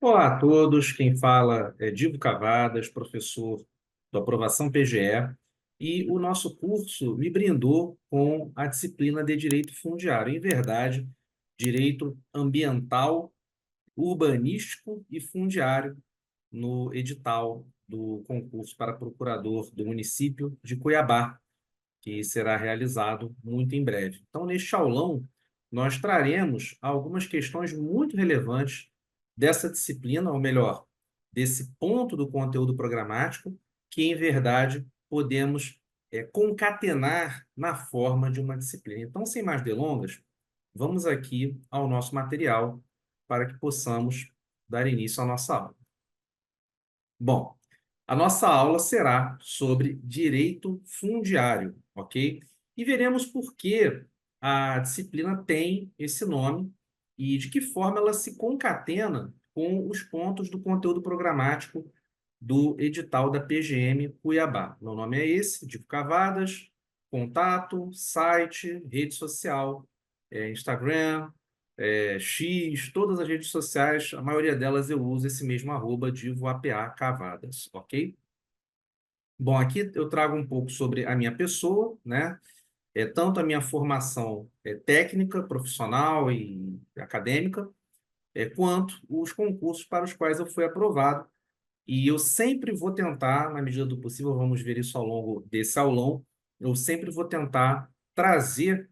Olá a todos, quem fala é Divo Cavadas, professor do Aprovação PGE, e o nosso curso me brindou com a disciplina de Direito Fundiário, em verdade, Direito Ambiental, Urbanístico e Fundiário, no edital do concurso para procurador do município de Cuiabá, que será realizado muito em breve. Então, neste aulão, nós traremos algumas questões muito relevantes dessa disciplina, ou melhor, desse ponto do conteúdo programático, que, em verdade, podemos concatenar na forma de uma disciplina. Então, sem mais delongas, vamos aqui ao nosso material para que possamos dar início à nossa aula. Bom, a nossa aula será sobre direito fundiário, ok? E veremos por que a disciplina tem esse nome e de que forma ela se concatena com os pontos do conteúdo programático do edital da PGM Cuiabá. Meu nome é esse, Divo Cavadas, contato, site, rede social, Instagram, X, todas as redes sociais, a maioria delas eu uso esse mesmo arroba DivoAPA Cavadas, ok? Bom, aqui eu trago um pouco sobre a minha pessoa, né? Tanto a minha formação técnica, profissional e acadêmica, quanto os concursos para os quais eu fui aprovado. E eu sempre vou tentar, na medida do possível, vamos ver isso ao longo desse aulão, eu sempre vou tentar trazer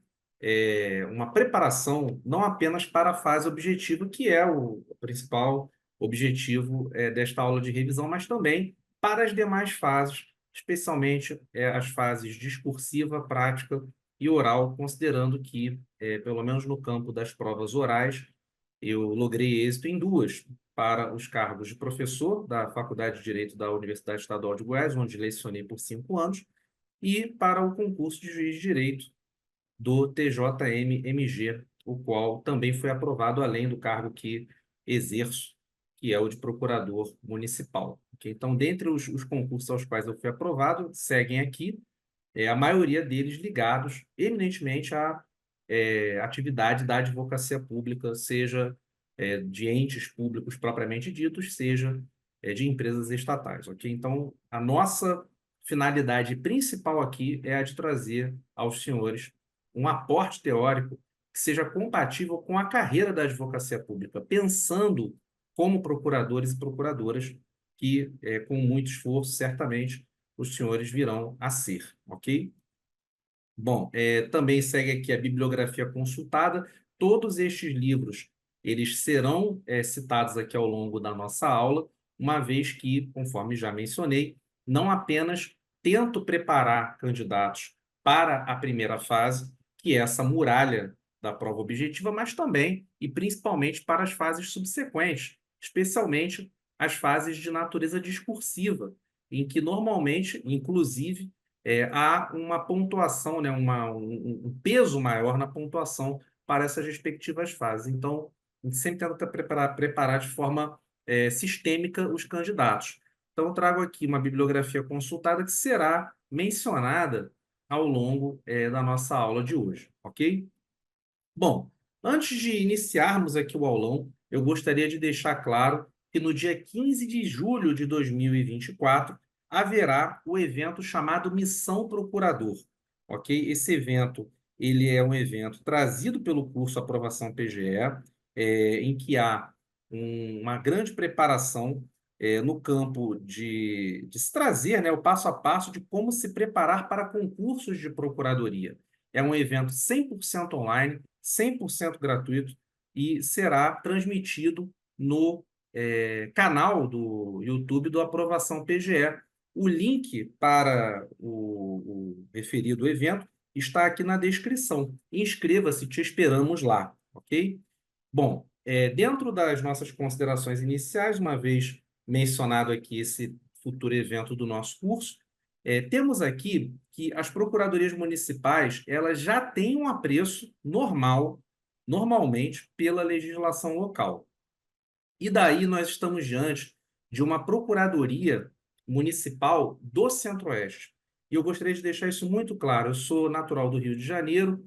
uma preparação não apenas para a fase objetiva, que é o principal objetivo desta aula de revisão, mas também para as demais fases, especialmente as fases discursiva, prática e oral, considerando que, pelo menos no campo das provas orais, eu logrei êxito em duas, para os cargos de professor da Faculdade de Direito da Universidade Estadual de Goiás, onde lecionei por 5 anos, e para o concurso de juiz de direito do TJM-MG, o qual também foi aprovado, além do cargo que exerço, que é o de procurador municipal. Ok? Então, dentre os concursos aos quais eu fui aprovado, seguem aqui, a maioria deles ligados eminentemente à atividade da advocacia pública, seja de entes públicos propriamente ditos, seja de empresas estatais, ok? Então, a nossa finalidade principal aqui é a de trazer aos senhores um aporte teórico que seja compatível com a carreira da advocacia pública, pensando como procuradores e procuradoras que, com muito esforço, certamente, os senhores virão a ser, ok? Bom, também segue aqui a bibliografia consultada. Todos estes livros, eles serão citados aqui ao longo da nossa aula, uma vez que, conforme já mencionei, não apenas tento preparar candidatos para a primeira fase, que é essa muralha da prova objetiva, mas também e principalmente para as fases subsequentes, especialmente as fases de natureza discursiva, em que normalmente, inclusive, há uma pontuação, né, um peso maior na pontuação para essas respectivas fases. Então, a gente sempre tenta preparar de forma sistêmica os candidatos. Então, eu trago aqui uma bibliografia consultada que será mencionada ao longo da nossa aula de hoje, ok? Bom, antes de iniciarmos aqui o aulão, eu gostaria de deixar claro que no dia 15 de julho de 2024 haverá o evento chamado Missão Procurador, ok? Esse evento, ele é um evento trazido pelo curso Aprovação PGE, em que há uma grande preparação no campo de se trazer, né, o passo a passo de como se preparar para concursos de procuradoria. É um evento 100% online, 100% gratuito e será transmitido no canal do YouTube do Aprovação PGE. O link para o referido evento está aqui na descrição. Inscreva-se, te esperamos lá, ok? Bom, dentro das nossas considerações iniciais, uma vez mencionado aqui esse futuro evento do nosso curso, temos aqui que as procuradorias municipais elas já têm um apreço normalmente, pela legislação local. E daí nós estamos diante de uma procuradoria municipal do Centro-Oeste. E eu gostaria de deixar isso muito claro. Eu sou natural do Rio de Janeiro,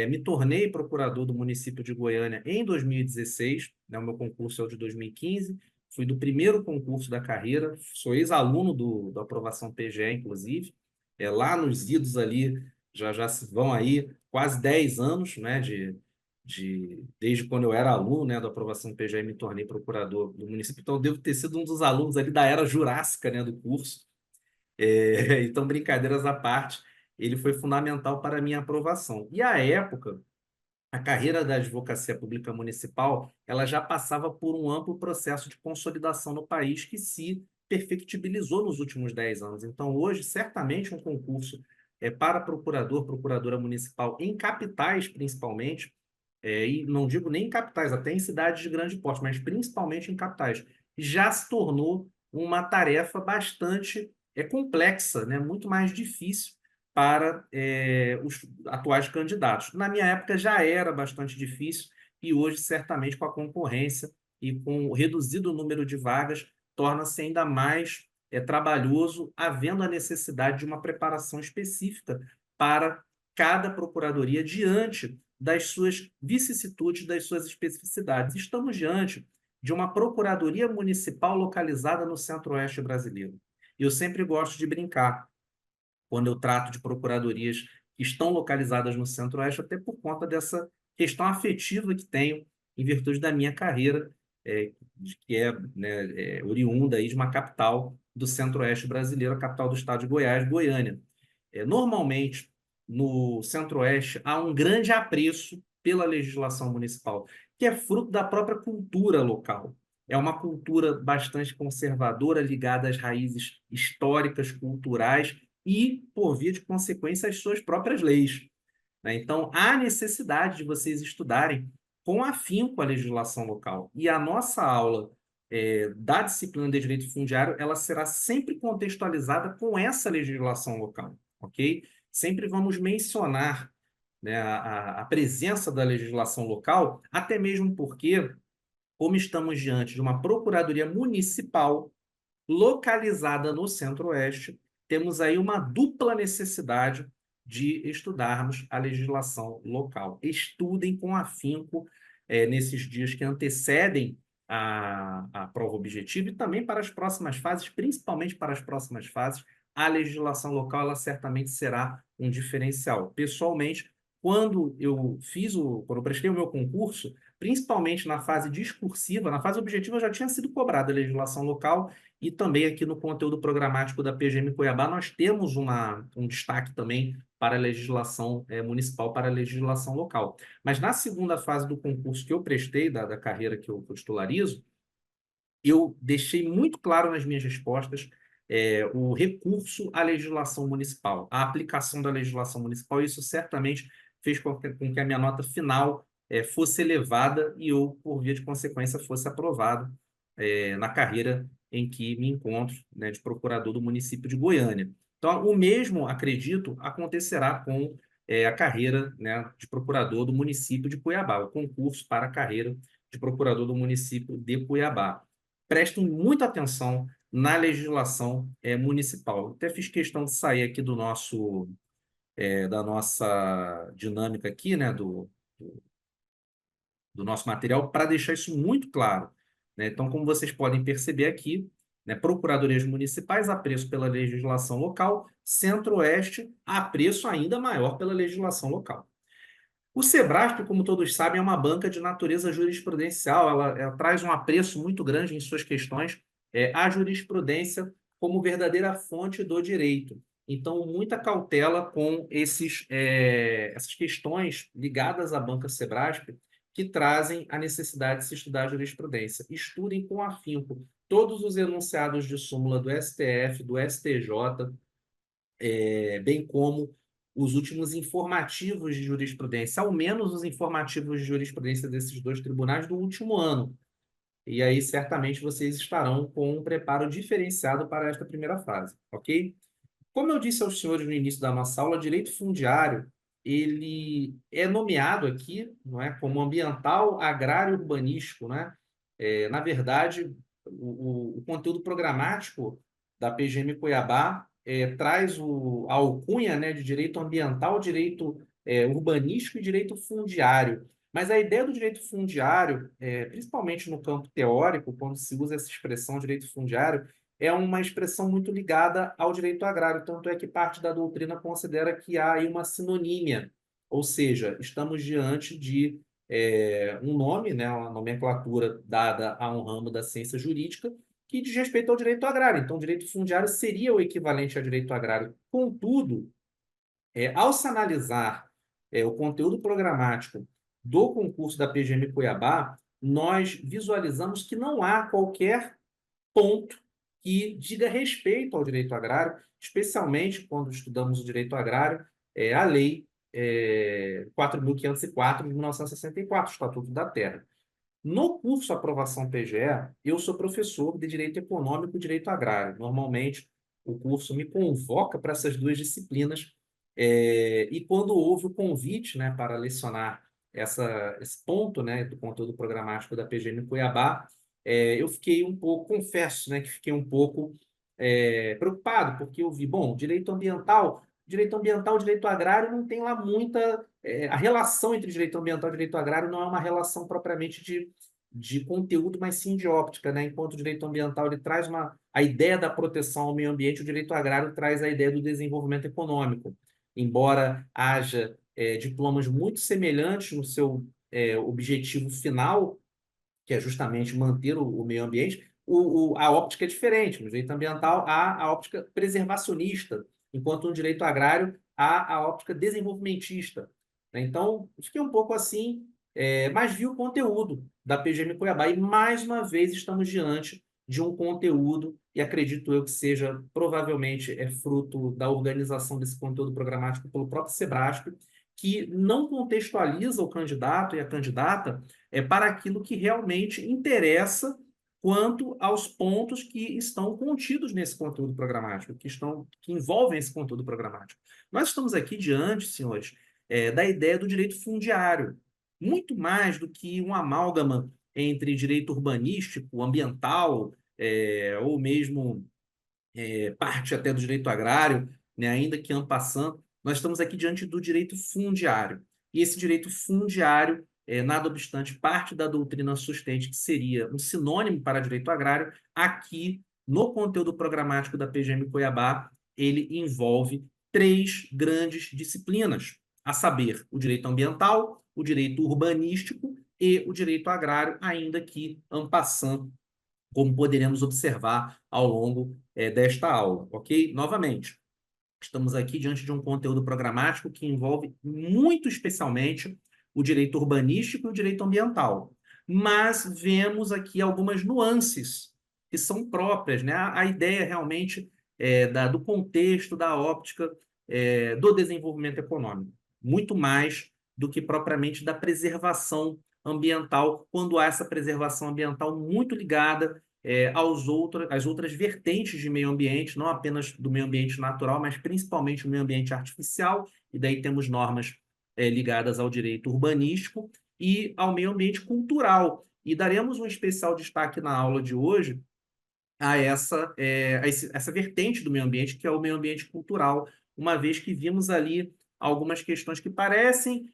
me tornei procurador do município de Goiânia em 2016, né, o meu concurso é o de 2015, fui do primeiro concurso da carreira, sou ex-aluno da aprovação PGE, inclusive, lá nos idos ali, já se vão aí quase 10 anos, né, desde quando eu era aluno, né, da aprovação PGE, me tornei procurador do município, então eu devo ter sido um dos alunos ali da era jurássica, né, do curso. Então, brincadeiras à parte, ele foi fundamental para a minha aprovação. E à época, a carreira da advocacia pública municipal, ela já passava por um amplo processo de consolidação no país que se perfectibilizou nos últimos 10 anos. Então, hoje, certamente, um concurso para procurador, procuradora municipal, em capitais, principalmente, e não digo nem em capitais, até em cidades de grande porte, mas principalmente em capitais, já se tornou uma tarefa bastante complexa, né? Muito mais difícil para os atuais candidatos. Na minha época já era bastante difícil e hoje, certamente, com a concorrência e com o reduzido número de vagas, torna-se ainda mais trabalhoso, havendo a necessidade de uma preparação específica para cada procuradoria diante das suas vicissitudes, das suas especificidades. Estamos diante de uma procuradoria municipal localizada no centro-oeste brasileiro. Eu sempre gosto de brincar quando eu trato de procuradorias que estão localizadas no centro-oeste, até por conta dessa questão afetiva que tenho em virtude da minha carreira, que é, né, oriunda aí de uma capital do centro-oeste brasileiro, a capital do estado de Goiás, Goiânia. Normalmente, no Centro-Oeste, há um grande apreço pela legislação municipal, que é fruto da própria cultura local. É uma cultura bastante conservadora, ligada às raízes históricas, culturais e, por via de consequência, às suas próprias leis, né? Então, há necessidade de vocês estudarem com afinco a legislação local. E a nossa aula da disciplina de Direito Fundiário, ela será sempre contextualizada com essa legislação local, ok? Sempre vamos mencionar, né, a presença da legislação local, até mesmo porque, como estamos diante de uma procuradoria municipal localizada no Centro-Oeste, temos aí uma dupla necessidade de estudarmos a legislação local. Estudem com afinco nesses dias que antecedem a prova objetiva e também para as próximas fases, principalmente para as próximas fases, a legislação local ela certamente será um diferencial. Pessoalmente, quando eu prestei o meu concurso, principalmente na fase discursiva, na fase objetiva já tinha sido cobrada a legislação local e também aqui no conteúdo programático da PGM Cuiabá nós temos um destaque também para a legislação municipal, para a legislação local. Mas na segunda fase do concurso que eu prestei, da carreira que eu titularizo, eu deixei muito claro nas minhas respostas o recurso à legislação municipal, a aplicação da legislação municipal, e isso certamente fez com que a minha nota final fosse elevada e eu, por via de consequência, fosse aprovado na carreira em que me encontro, né, de procurador do município de Goiânia. Então, o mesmo, acredito, acontecerá com a carreira, né, de procurador do município de Cuiabá, o concurso para a carreira de procurador do município de Cuiabá. Prestem muita atenção na legislação municipal. Até fiz questão de sair aqui da nossa dinâmica aqui, né, do nosso material, para deixar isso muito claro, né? Então, como vocês podem perceber aqui, né, procuradorias municipais, apreço pela legislação local, Centro-Oeste, apreço ainda maior pela legislação local. O Sebrasp, como todos sabem, é uma banca de natureza jurisprudencial, ela traz um apreço muito grande em suas questões à jurisprudência como verdadeira fonte do direito. Então, muita cautela com essas questões ligadas à banca Sebrasp, que trazem a necessidade de se estudar jurisprudência. Estudem com afinco todos os enunciados de súmula do STF, do STJ, bem como os últimos informativos de jurisprudência, ao menos os informativos de jurisprudência desses dois tribunais do último ano. E aí, certamente, vocês estarão com um preparo diferenciado para esta primeira fase, ok? Como eu disse aos senhores no início da nossa aula, direito fundiário, ele é nomeado aqui, não é, como ambiental, agrário, urbanístico, né? Na verdade, o conteúdo programático da PGM Cuiabá traz a alcunha, né, de direito ambiental, direito urbanístico e direito fundiário. Mas a ideia do direito fundiário, principalmente no campo teórico, quando se usa essa expressão direito fundiário, é uma expressão muito ligada ao direito agrário, tanto é que parte da doutrina considera que há aí uma sinonímia, ou seja, estamos diante de um nome, né, uma nomenclatura dada a um ramo da ciência jurídica que diz respeito ao direito agrário. Então, o direito fundiário seria o equivalente ao direito agrário. Contudo, ao se analisar o conteúdo programático do concurso da PGM Cuiabá, nós visualizamos que não há qualquer ponto que diga respeito ao direito agrário, especialmente quando estudamos o direito agrário, a Lei 4.504 de 1964, o Estatuto da Terra. No curso Aprovação PGE, eu sou professor de Direito Econômico e Direito Agrário. Normalmente, o curso me convoca para essas duas disciplinas, e quando houve o convite, né, para lecionar esse ponto, né, do conteúdo programático da PGM Cuiabá, eu fiquei um pouco, confesso, né, que fiquei um pouco preocupado, porque eu vi, bom, direito ambiental e direito agrário não tem lá muita. A relação entre direito ambiental e direito agrário não é uma relação propriamente de conteúdo, mas sim de óptica, né? Enquanto o direito ambiental ele traz a ideia da proteção ao meio ambiente, o direito agrário traz a ideia do desenvolvimento econômico. Embora haja diplomas muito semelhantes no seu objetivo final, que é justamente manter o meio ambiente, a óptica é diferente. No direito ambiental, há a óptica preservacionista, enquanto no direito agrário, há a óptica desenvolvimentista. Né? Então, fiquei um pouco assim, mas vi o conteúdo da PGM Cuiabá e, mais uma vez, estamos diante de um conteúdo, e acredito eu que seja, provavelmente, fruto da organização desse conteúdo programático pelo próprio Sebrasp, que não contextualiza o candidato e a candidata para aquilo que realmente interessa quanto aos pontos que estão contidos nesse conteúdo programático, que envolvem esse conteúdo programático. Nós estamos aqui diante, senhores, da ideia do direito fundiário, muito mais do que um amálgama entre direito urbanístico, ambiental, ou mesmo parte até do direito agrário, né, ainda que en passant, nós estamos aqui diante do direito fundiário. E esse direito fundiário, nada obstante, parte da doutrina sustente que seria um sinônimo para direito agrário, aqui no conteúdo programático da PGM Cuiabá, ele envolve três grandes disciplinas, a saber, o direito ambiental, o direito urbanístico e o direito agrário, ainda que en passant, como poderemos observar ao longo desta aula, ok? Novamente, estamos aqui diante de um conteúdo programático que envolve muito especialmente o direito urbanístico e o direito ambiental, mas vemos aqui algumas nuances que são próprias, né? A ideia realmente do contexto, da óptica do desenvolvimento econômico, muito mais do que propriamente da preservação ambiental, quando há essa preservação ambiental muito ligada às outras vertentes de meio ambiente, não apenas do meio ambiente natural, mas principalmente o meio ambiente artificial, e daí temos normas ligadas ao direito urbanístico e ao meio ambiente cultural. E daremos um especial destaque na aula de hoje a essa vertente do meio ambiente, que é o meio ambiente cultural, uma vez que vimos ali algumas questões que parecem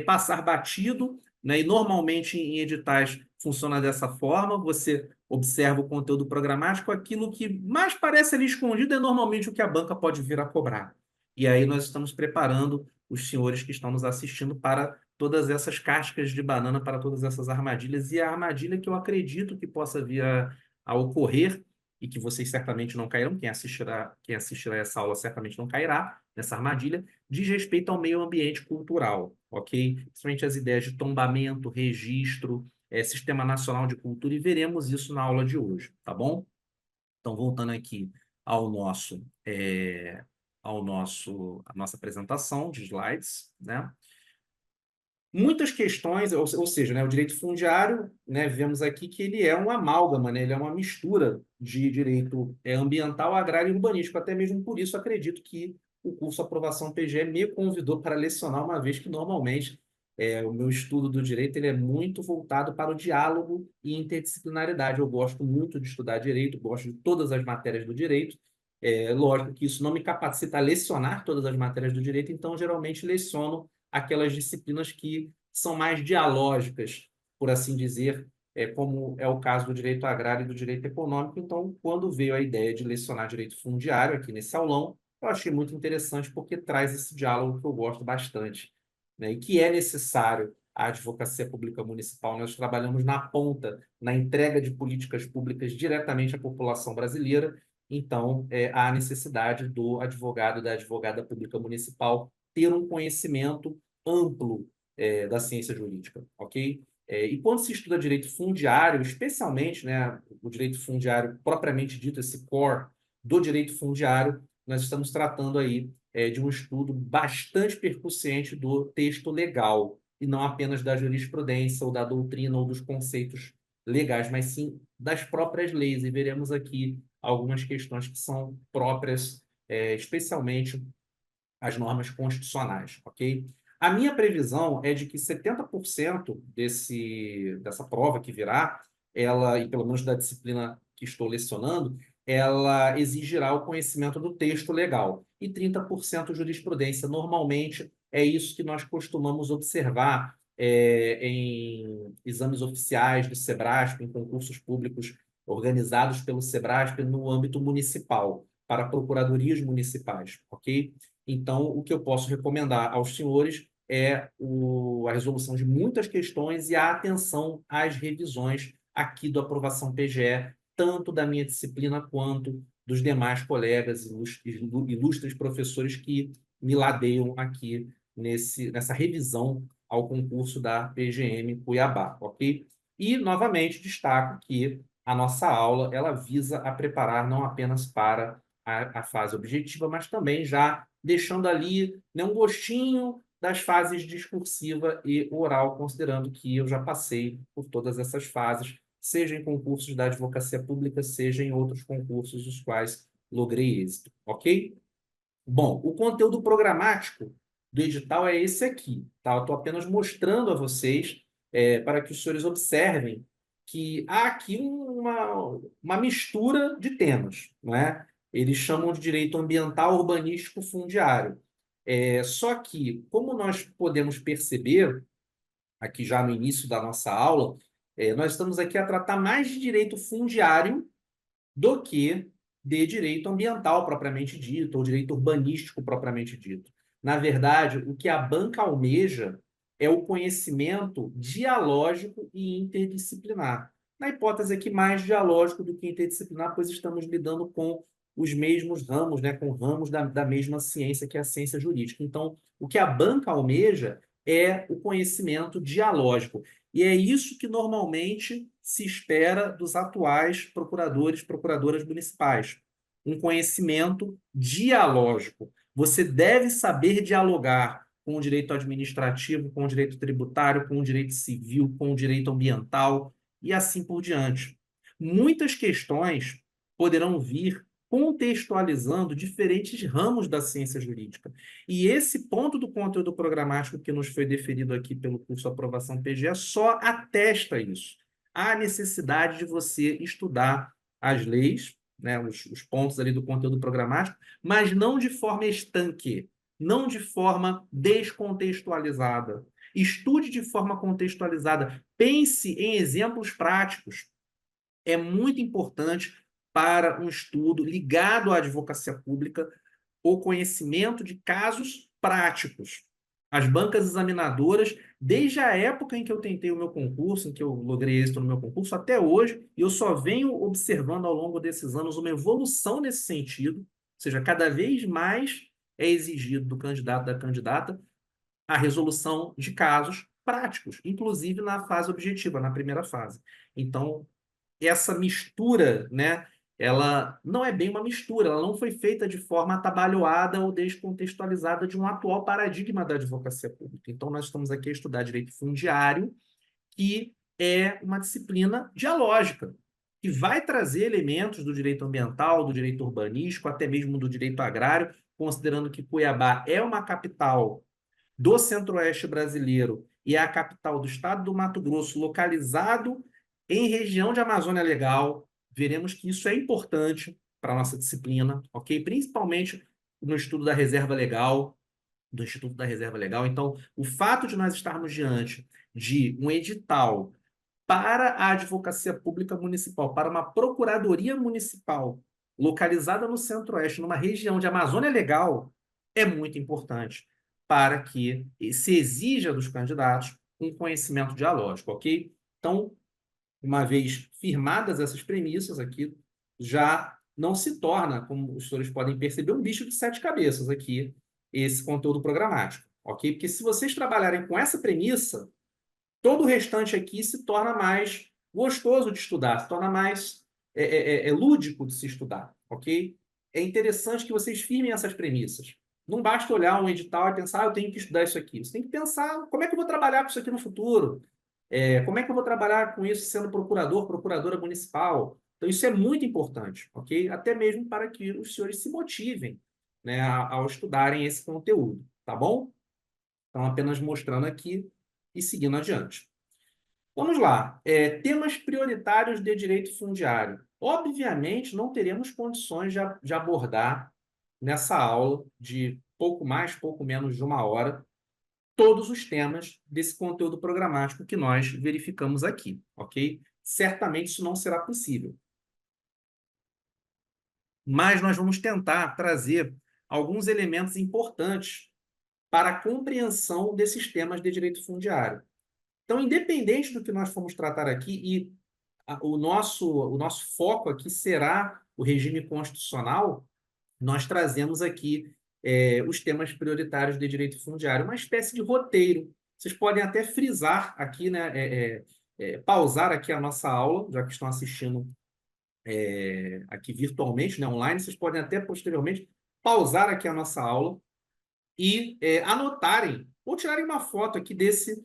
passar batido, né? E normalmente em editais funciona dessa forma, você observa o conteúdo programático, aquilo que mais parece ali escondido é normalmente o que a banca pode vir a cobrar. E aí nós estamos preparando os senhores que estão nos assistindo para todas essas cascas de banana, para todas essas armadilhas, e a armadilha que eu acredito que possa vir a ocorrer e que vocês certamente não cairão, quem assistirá essa aula certamente não cairá nessa armadilha, diz respeito ao meio ambiente cultural, ok? Principalmente as ideias de tombamento, registro, Sistema Nacional de Cultura, e veremos isso na aula de hoje, tá bom? Então, voltando aqui ao a nossa apresentação de slides, né? Muitas questões, ou seja, né, o direito fundiário, né, vemos aqui que ele é um amálgama, né, ele é uma mistura de direito ambiental, agrário e urbanístico. Até mesmo por isso acredito que o curso Aprovação PGE me convidou para lecionar, uma vez que normalmente o meu estudo do direito ele é muito voltado para o diálogo e interdisciplinaridade. Eu gosto muito de estudar direito, gosto de todas as matérias do direito. Lógico que isso não me capacita a lecionar todas as matérias do direito, então geralmente leciono aquelas disciplinas que são mais dialógicas, por assim dizer, como é o caso do direito agrário e do direito econômico. Então, quando veio a ideia de lecionar direito fundiário aqui nesse aulão, eu achei muito interessante porque traz esse diálogo que eu gosto bastante, né? E que é necessário à advocacia pública municipal. Nós trabalhamos na ponta, na entrega de políticas públicas diretamente à população brasileira. Então, há necessidade do advogado, da advogada pública municipal ter um conhecimento amplo da ciência jurídica, ok? E quando se estuda direito fundiário, especialmente, né, o direito fundiário propriamente dito, esse core do direito fundiário, nós estamos tratando aí de um estudo bastante percussiente do texto legal, e não apenas da jurisprudência ou da doutrina ou dos conceitos legais, mas sim das próprias leis. E veremos aqui algumas questões que são próprias, especialmente as normas constitucionais, ok? A minha previsão é de que 70% dessa prova que virá, ela, e pelo menos da disciplina que estou lecionando, ela exigirá o conhecimento do texto legal e 30% jurisprudência. Normalmente é isso que nós costumamos observar em exames oficiais do SEBRASP, em concursos públicos organizados pelo SEBRASP no âmbito municipal, para procuradorias municipais, ok? Então, o que eu posso recomendar aos senhores é a resolução de muitas questões e a atenção às revisões aqui do Aprovação PGE, tanto da minha disciplina quanto dos demais colegas ilustres professores que me ladeiam aqui nessa revisão ao concurso da PGM Cuiabá, ok? E, novamente, destaco que a nossa aula ela visa a preparar não apenas para a fase objetiva, mas também já deixando ali, né, um gostinho das fases discursiva e oral, considerando que eu já passei por todas essas fases, seja em concursos da advocacia pública, seja em outros concursos os quais logrei êxito, ok? Bom, o conteúdo programático do edital é esse aqui, tá? Eu estou apenas mostrando a vocês, para que os senhores observem que há aqui uma mistura de temas, não é? Eles chamam de direito ambiental, urbanístico, fundiário. Só que, como nós podemos perceber, aqui já no início da nossa aula, nós estamos aqui a tratar mais de direito fundiário do que de direito ambiental propriamente dito, ou direito urbanístico propriamente dito. Na verdade, o que a banca almeja é o conhecimento dialógico e interdisciplinar. Na hipótese aqui, mais dialógico do que interdisciplinar, pois estamos lidando com os mesmos ramos, né, com ramos da mesma ciência, que é a ciência jurídica. Então, o que a banca almeja é o conhecimento dialógico. E é isso que normalmente se espera dos atuais procuradores, procuradoras municipais. Um conhecimento dialógico. Você deve saber dialogar com o direito administrativo, com o direito tributário, com o direito civil, com o direito ambiental e assim por diante. Muitas questões poderão vir contextualizando diferentes ramos da ciência jurídica. E esse ponto do conteúdo programático que nos foi deferido aqui pelo curso Aprovação PGE só atesta isso. Há necessidade de você estudar as leis, né, os pontos ali do conteúdo programático, mas não de forma estanque, não de forma descontextualizada. Estude de forma contextualizada. Pense em exemplos práticos. É muito importante para um estudo ligado à advocacia pública o conhecimento de casos práticos. As bancas examinadoras, desde a época em que eu tentei o meu concurso, em que eu logrei êxito no meu concurso, até hoje, eu só venho observando ao longo desses anos uma evolução nesse sentido, ou seja, cada vez mais é exigido do candidato, da candidata, a resolução de casos práticos, inclusive na fase objetiva, na primeira fase. Então, essa mistura, né, ela não é bem uma mistura, ela não foi feita de forma atabalhoada ou descontextualizada de um atual paradigma da advocacia pública. Então, nós estamos aqui a estudar direito fundiário, que é uma disciplina dialógica, que vai trazer elementos do direito ambiental, do direito urbanístico, até mesmo do direito agrário, considerando que Cuiabá é uma capital do Centro-Oeste brasileiro e é a capital do estado do Mato Grosso, localizado em região de Amazônia Legal. Veremos que isso é importante para a nossa disciplina, ok? Principalmente no estudo da reserva legal. do Instituto da Reserva Legal. Então, o fato de nós estarmos diante de um edital para a Advocacia Pública Municipal, para uma Procuradoria Municipal localizada no Centro-Oeste, numa região de Amazônia Legal, é muito importante para que se exija dos candidatos um conhecimento dialógico, ok? Então, uma vez firmadas essas premissas aqui, já não se torna, como os senhores podem perceber, um bicho de sete cabeças aqui, esse conteúdo programático, ok? Porque se vocês trabalharem com essa premissa, todo o restante aqui se torna mais gostoso de estudar, se torna mais lúdico de se estudar, ok? É interessante que vocês firmem essas premissas. Não basta olhar um edital e pensar, eu tenho que estudar isso aqui. Você tem que pensar, como é que eu vou trabalhar com isso aqui no futuro? Como é que eu vou trabalhar com isso sendo procurador, procuradora municipal? Então, isso é muito importante, ok? Até mesmo para que os senhores se motivem, né, ao estudarem esse conteúdo, tá bom? Então, apenas mostrando aqui e seguindo adiante. Vamos lá. Temas prioritários de direito fundiário. Obviamente, não teremos condições de abordar nessa aula de pouco mais, pouco menos de uma hora, todos os temas desse conteúdo programático que nós verificamos aqui, ok? Certamente isso não será possível. Mas nós vamos tentar trazer alguns elementos importantes para a compreensão desses temas de direito fundiário. Então, independente do que nós formos tratar aqui, e o nosso foco aqui será o regime constitucional, nós trazemos aqui os temas prioritários de direito fundiário, uma espécie de roteiro. Vocês podem até frisar aqui, né, pausar aqui a nossa aula, já que estão assistindo aqui virtualmente, né, online, vocês podem até posteriormente pausar aqui a nossa aula e anotarem ou tirarem uma foto aqui desse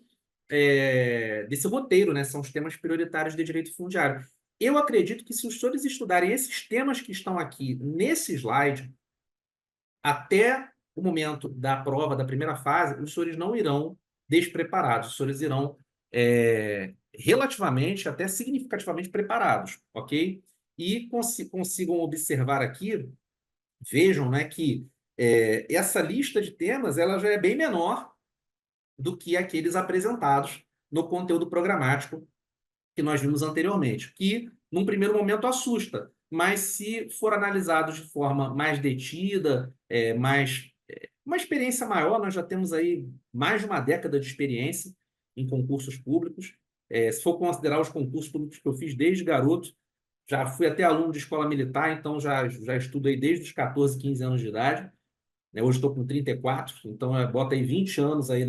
roteiro, né? São os temas prioritários de direito fundiário. Eu acredito que se os senhores estudarem esses temas que estão aqui nesse slide, até o momento da prova, da primeira fase, os senhores não irão despreparados, os senhores irão relativamente, até significativamente preparados, ok? E consigam observar aqui, vejam, né, que essa lista de temas ela já é bem menor do que aqueles apresentados no conteúdo programático que nós vimos anteriormente, que num primeiro momento assusta, mas se for analisado de forma mais detida, uma experiência maior, nós já temos aí mais de uma década de experiência em concursos públicos. Se for considerar os concursos públicos que eu fiz desde garoto, já fui até aluno de escola militar, então já estudo aí desde os 14, 15 anos de idade, né? Hoje estou com 34, então bota aí 20 anos aí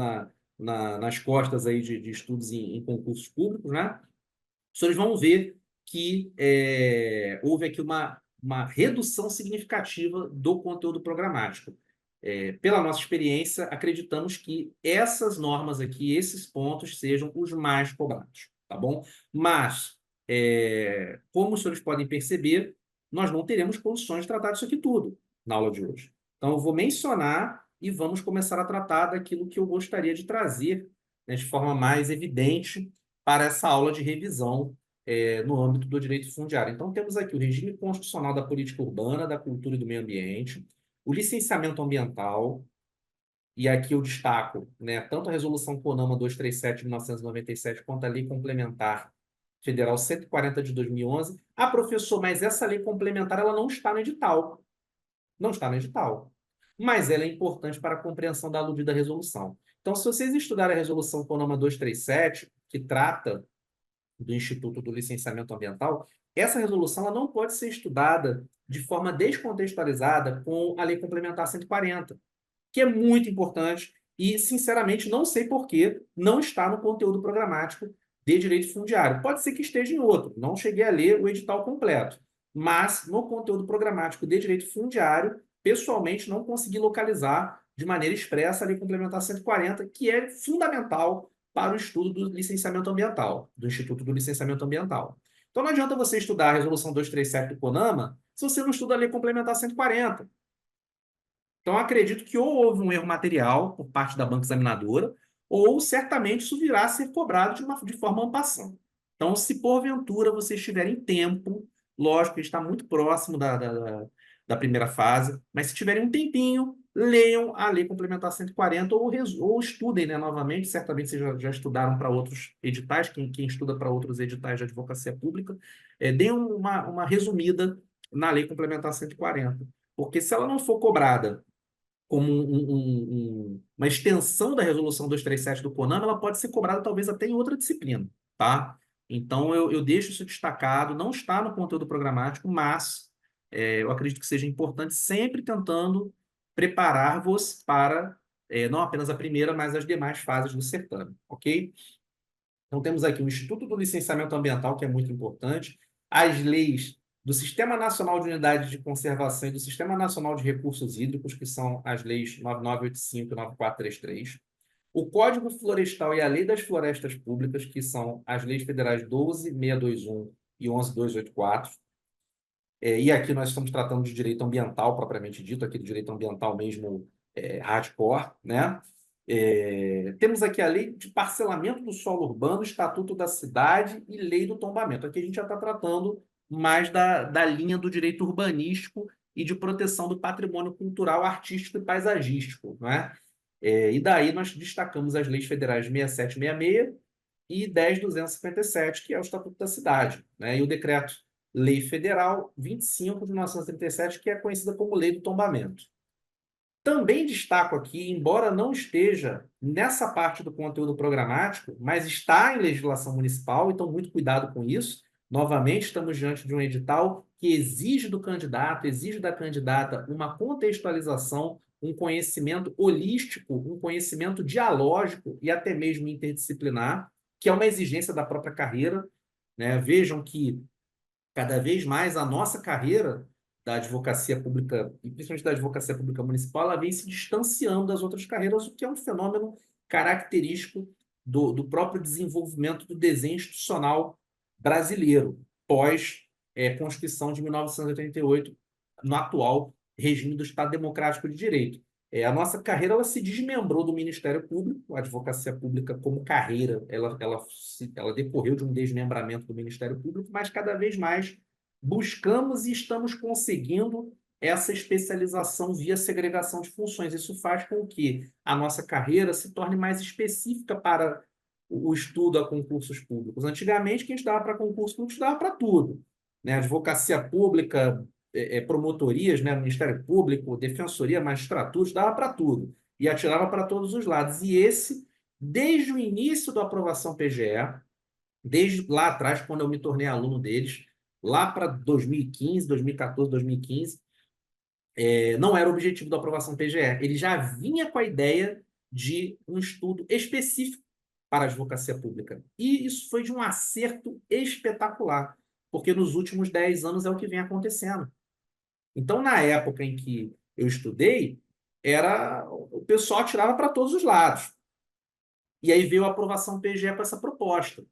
nas costas aí de estudos em concursos públicos, né? Os senhores vão ver que houve aqui uma redução significativa do conteúdo programático. Pela nossa experiência, acreditamos que essas normas aqui, esses pontos, sejam os mais cobrados, tá bom? Mas, como os senhores podem perceber, nós não teremos condições de tratar disso aqui tudo na aula de hoje. Então, eu vou mencionar e vamos começar a tratar daquilo que eu gostaria de trazer, né, de forma mais evidente para essa aula de revisão no âmbito do direito fundiário. Então, temos aqui o regime constitucional da política urbana, da cultura e do meio ambiente, o licenciamento ambiental, e aqui eu destaco, né, tanto a Resolução CONAMA 237 de 1997 quanto a Lei Complementar Federal 140 de 2011. Ah, professor, mas essa lei complementar ela não está no edital. Não está no edital. Mas ela é importante para a compreensão da aludida resolução. Então, se vocês estudarem a Resolução CONAMA 237, que trata do Instituto do Licenciamento Ambiental, essa resolução ela não pode ser estudada de forma descontextualizada com a Lei Complementar 140, que é muito importante e, sinceramente, não sei por que não está no conteúdo programático de direito fundiário. Pode ser que esteja em outro, não cheguei a ler o edital completo, mas no conteúdo programático de direito fundiário, pessoalmente, não consegui localizar de maneira expressa a Lei Complementar 140, que é fundamental para o estudo do licenciamento ambiental, do Instituto do Licenciamento Ambiental. Então não adianta você estudar a Resolução 237 do CONAMA se você não estuda a Lei Complementar 140. Então, acredito que ou houve um erro material por parte da banca examinadora, ou certamente isso virá a ser cobrado de forma en passant. Então, se porventura vocês tiverem tempo, lógico que está muito próximo da primeira fase, mas se tiverem um tempinho, leiam a Lei Complementar 140 ou estudem, né, novamente. Certamente vocês já estudaram para outros editais, quem estuda para outros editais de advocacia pública, deem uma resumida na Lei Complementar 140. Porque se ela não for cobrada como uma extensão da Resolução 237 do CONAMA, ela pode ser cobrada talvez até em outra disciplina, tá? Então, eu deixo isso destacado, não está no conteúdo programático, mas eu acredito que seja importante sempre tentando preparar-vos para não apenas a primeira, mas as demais fases do certame, ok? Então, temos aqui o Instituto do Licenciamento Ambiental, que é muito importante, as leis do Sistema Nacional de Unidades de Conservação e do Sistema Nacional de Recursos Hídricos, que são as leis 9985 e 9433, o Código Florestal e a Lei das Florestas Públicas, que são as leis federais 12621 e 11284. E aqui nós estamos tratando de direito ambiental, propriamente dito, aqui do direito ambiental mesmo hardcore, né? Temos aqui a Lei de Parcelamento do Solo Urbano, Estatuto da Cidade e Lei do Tombamento. Aqui a gente já está tratando mais da linha do direito urbanístico e de proteção do patrimônio cultural, artístico e paisagístico, né? E daí nós destacamos as leis federais 6766 e 10.257, que é o Estatuto da Cidade, né? E o decreto Lei Federal 25 de 1937, que é conhecida como Lei do Tombamento. Também destaco aqui, embora não esteja nessa parte do conteúdo programático, mas está em legislação municipal, então muito cuidado com isso. Novamente, estamos diante de um edital que exige do candidato, exige da candidata uma contextualização, um conhecimento holístico, um conhecimento dialógico e até mesmo interdisciplinar, que é uma exigência da própria carreira, né? Vejam que cada vez mais a nossa carreira da advocacia pública, e principalmente da advocacia pública municipal, ela vem se distanciando das outras carreiras, o que é um fenômeno característico do próprio desenvolvimento do desenho institucional brasileiro, pós-Constituição de 1988, no atual regime do Estado Democrático de Direito. A nossa carreira ela se desmembrou do Ministério Público, a advocacia pública como carreira, ela decorreu de um desmembramento do Ministério Público, mas cada vez mais buscamos e estamos conseguindo essa especialização via segregação de funções. Isso faz com que a nossa carreira se torne mais específica para o estudo a concursos públicos. Antigamente, quem estudava para concurso público estudava para tudo, né? Advocacia pública, promotorias, né? Ministério Público, Defensoria, Magistratura, estudava para tudo e atirava para todos os lados. E esse, desde o início da aprovação PGE, desde lá atrás, quando eu me tornei aluno deles, lá para 2015, 2014, 2015, não era o objetivo da aprovação PGE. Ele já vinha com a ideia de um estudo específico para a advocacia pública. E isso foi de um acerto espetacular, porque nos últimos 10 anos é o que vem acontecendo. Então, na época em que eu estudei, o pessoal tirava para todos os lados. E aí veio a aprovação PGE com essa proposta.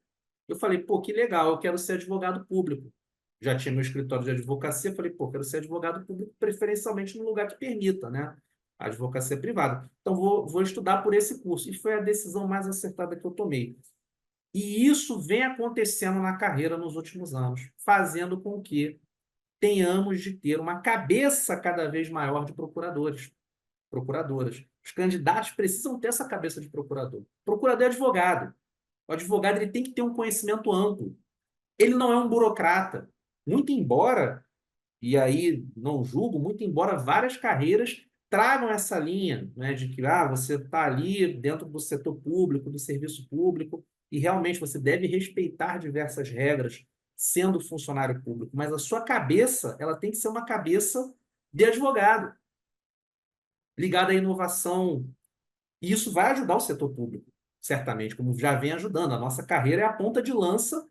Eu falei, pô, que legal, eu quero ser advogado público. Já tinha meu escritório de advocacia, falei, pô, quero ser advogado público, preferencialmente num lugar que permita, né? A advocacia privada. Então, vou estudar por esse curso. E foi a decisão mais acertada que eu tomei. E isso vem acontecendo na carreira nos últimos anos, fazendo com que tenhamos de ter uma cabeça cada vez maior de procuradores, procuradoras. Os candidatos precisam ter essa cabeça de procurador. Procurador é advogado. O advogado ele tem que ter um conhecimento amplo. Ele não é um burocrata. Muito embora, e aí não julgo, muito embora várias carreiras tragam essa linha, né, de que você está ali dentro do setor público, do serviço público, e realmente você deve respeitar diversas regras sendo funcionário público, mas a sua cabeça ela tem que ser uma cabeça de advogado, ligada à inovação, e isso vai ajudar o setor público, certamente, como já vem ajudando. A nossa carreira é a ponta de lança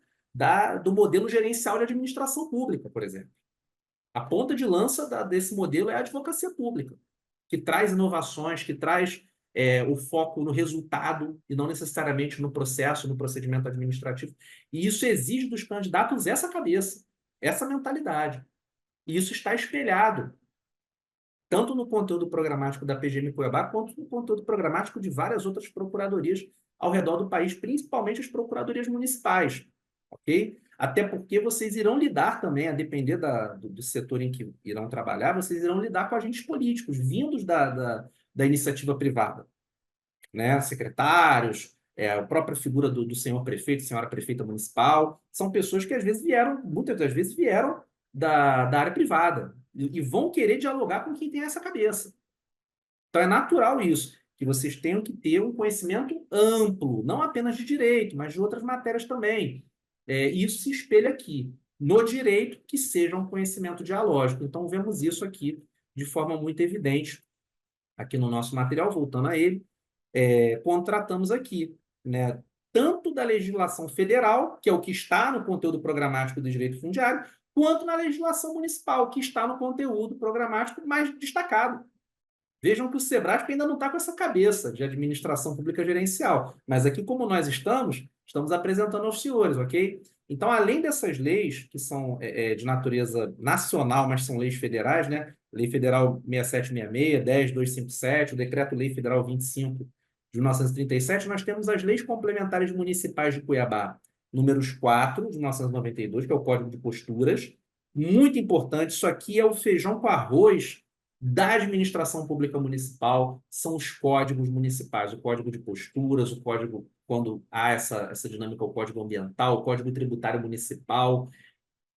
do modelo gerencial de administração pública, por exemplo. A ponta de lança desse modelo é a advocacia pública, que traz inovações, que traz o foco no resultado e não necessariamente no processo, no procedimento administrativo. E isso exige dos candidatos essa cabeça, essa mentalidade. E isso está espelhado tanto no conteúdo programático da PGM Cuiabá, quanto no conteúdo programático de várias outras procuradorias ao redor do país, principalmente as procuradorias municipais, ok? Até porque vocês irão lidar também, a depender do setor em que irão trabalhar, vocês irão lidar com agentes políticos vindos da iniciativa privada, né? Secretários, a própria figura do senhor prefeito, senhora prefeita municipal, são pessoas que às vezes vieram, muitas das vezes vieram da área privada e vão querer dialogar com quem tem essa cabeça. Então é natural isso, que vocês tenham que ter um conhecimento amplo, não apenas de direito, mas de outras matérias também. Isso se espelha aqui. No direito, que seja um conhecimento dialógico. Então, vemos isso aqui de forma muito evidente, aqui no nosso material, voltando a ele, contratamos aqui, né, tanto da legislação federal, que é o que está no conteúdo programático do direito fundiário, quanto na legislação municipal, que está no conteúdo programático mais destacado. Vejam que o SEBRASP ainda não está com essa cabeça de administração pública gerencial, mas aqui, como nós estamos apresentando aos senhores, ok? Então, além dessas leis, que são de natureza nacional, mas são leis federais, né? Lei Federal 6766, 10257, o Decreto-Lei Federal 25 de 1937, nós temos as leis complementares municipais de Cuiabá, números 4 de 1992, que é o Código de Posturas. Muito importante, isso aqui é o feijão com arroz da administração pública municipal, são os códigos municipais, o código de posturas, o código, quando há essa dinâmica, o código ambiental, o código tributário municipal.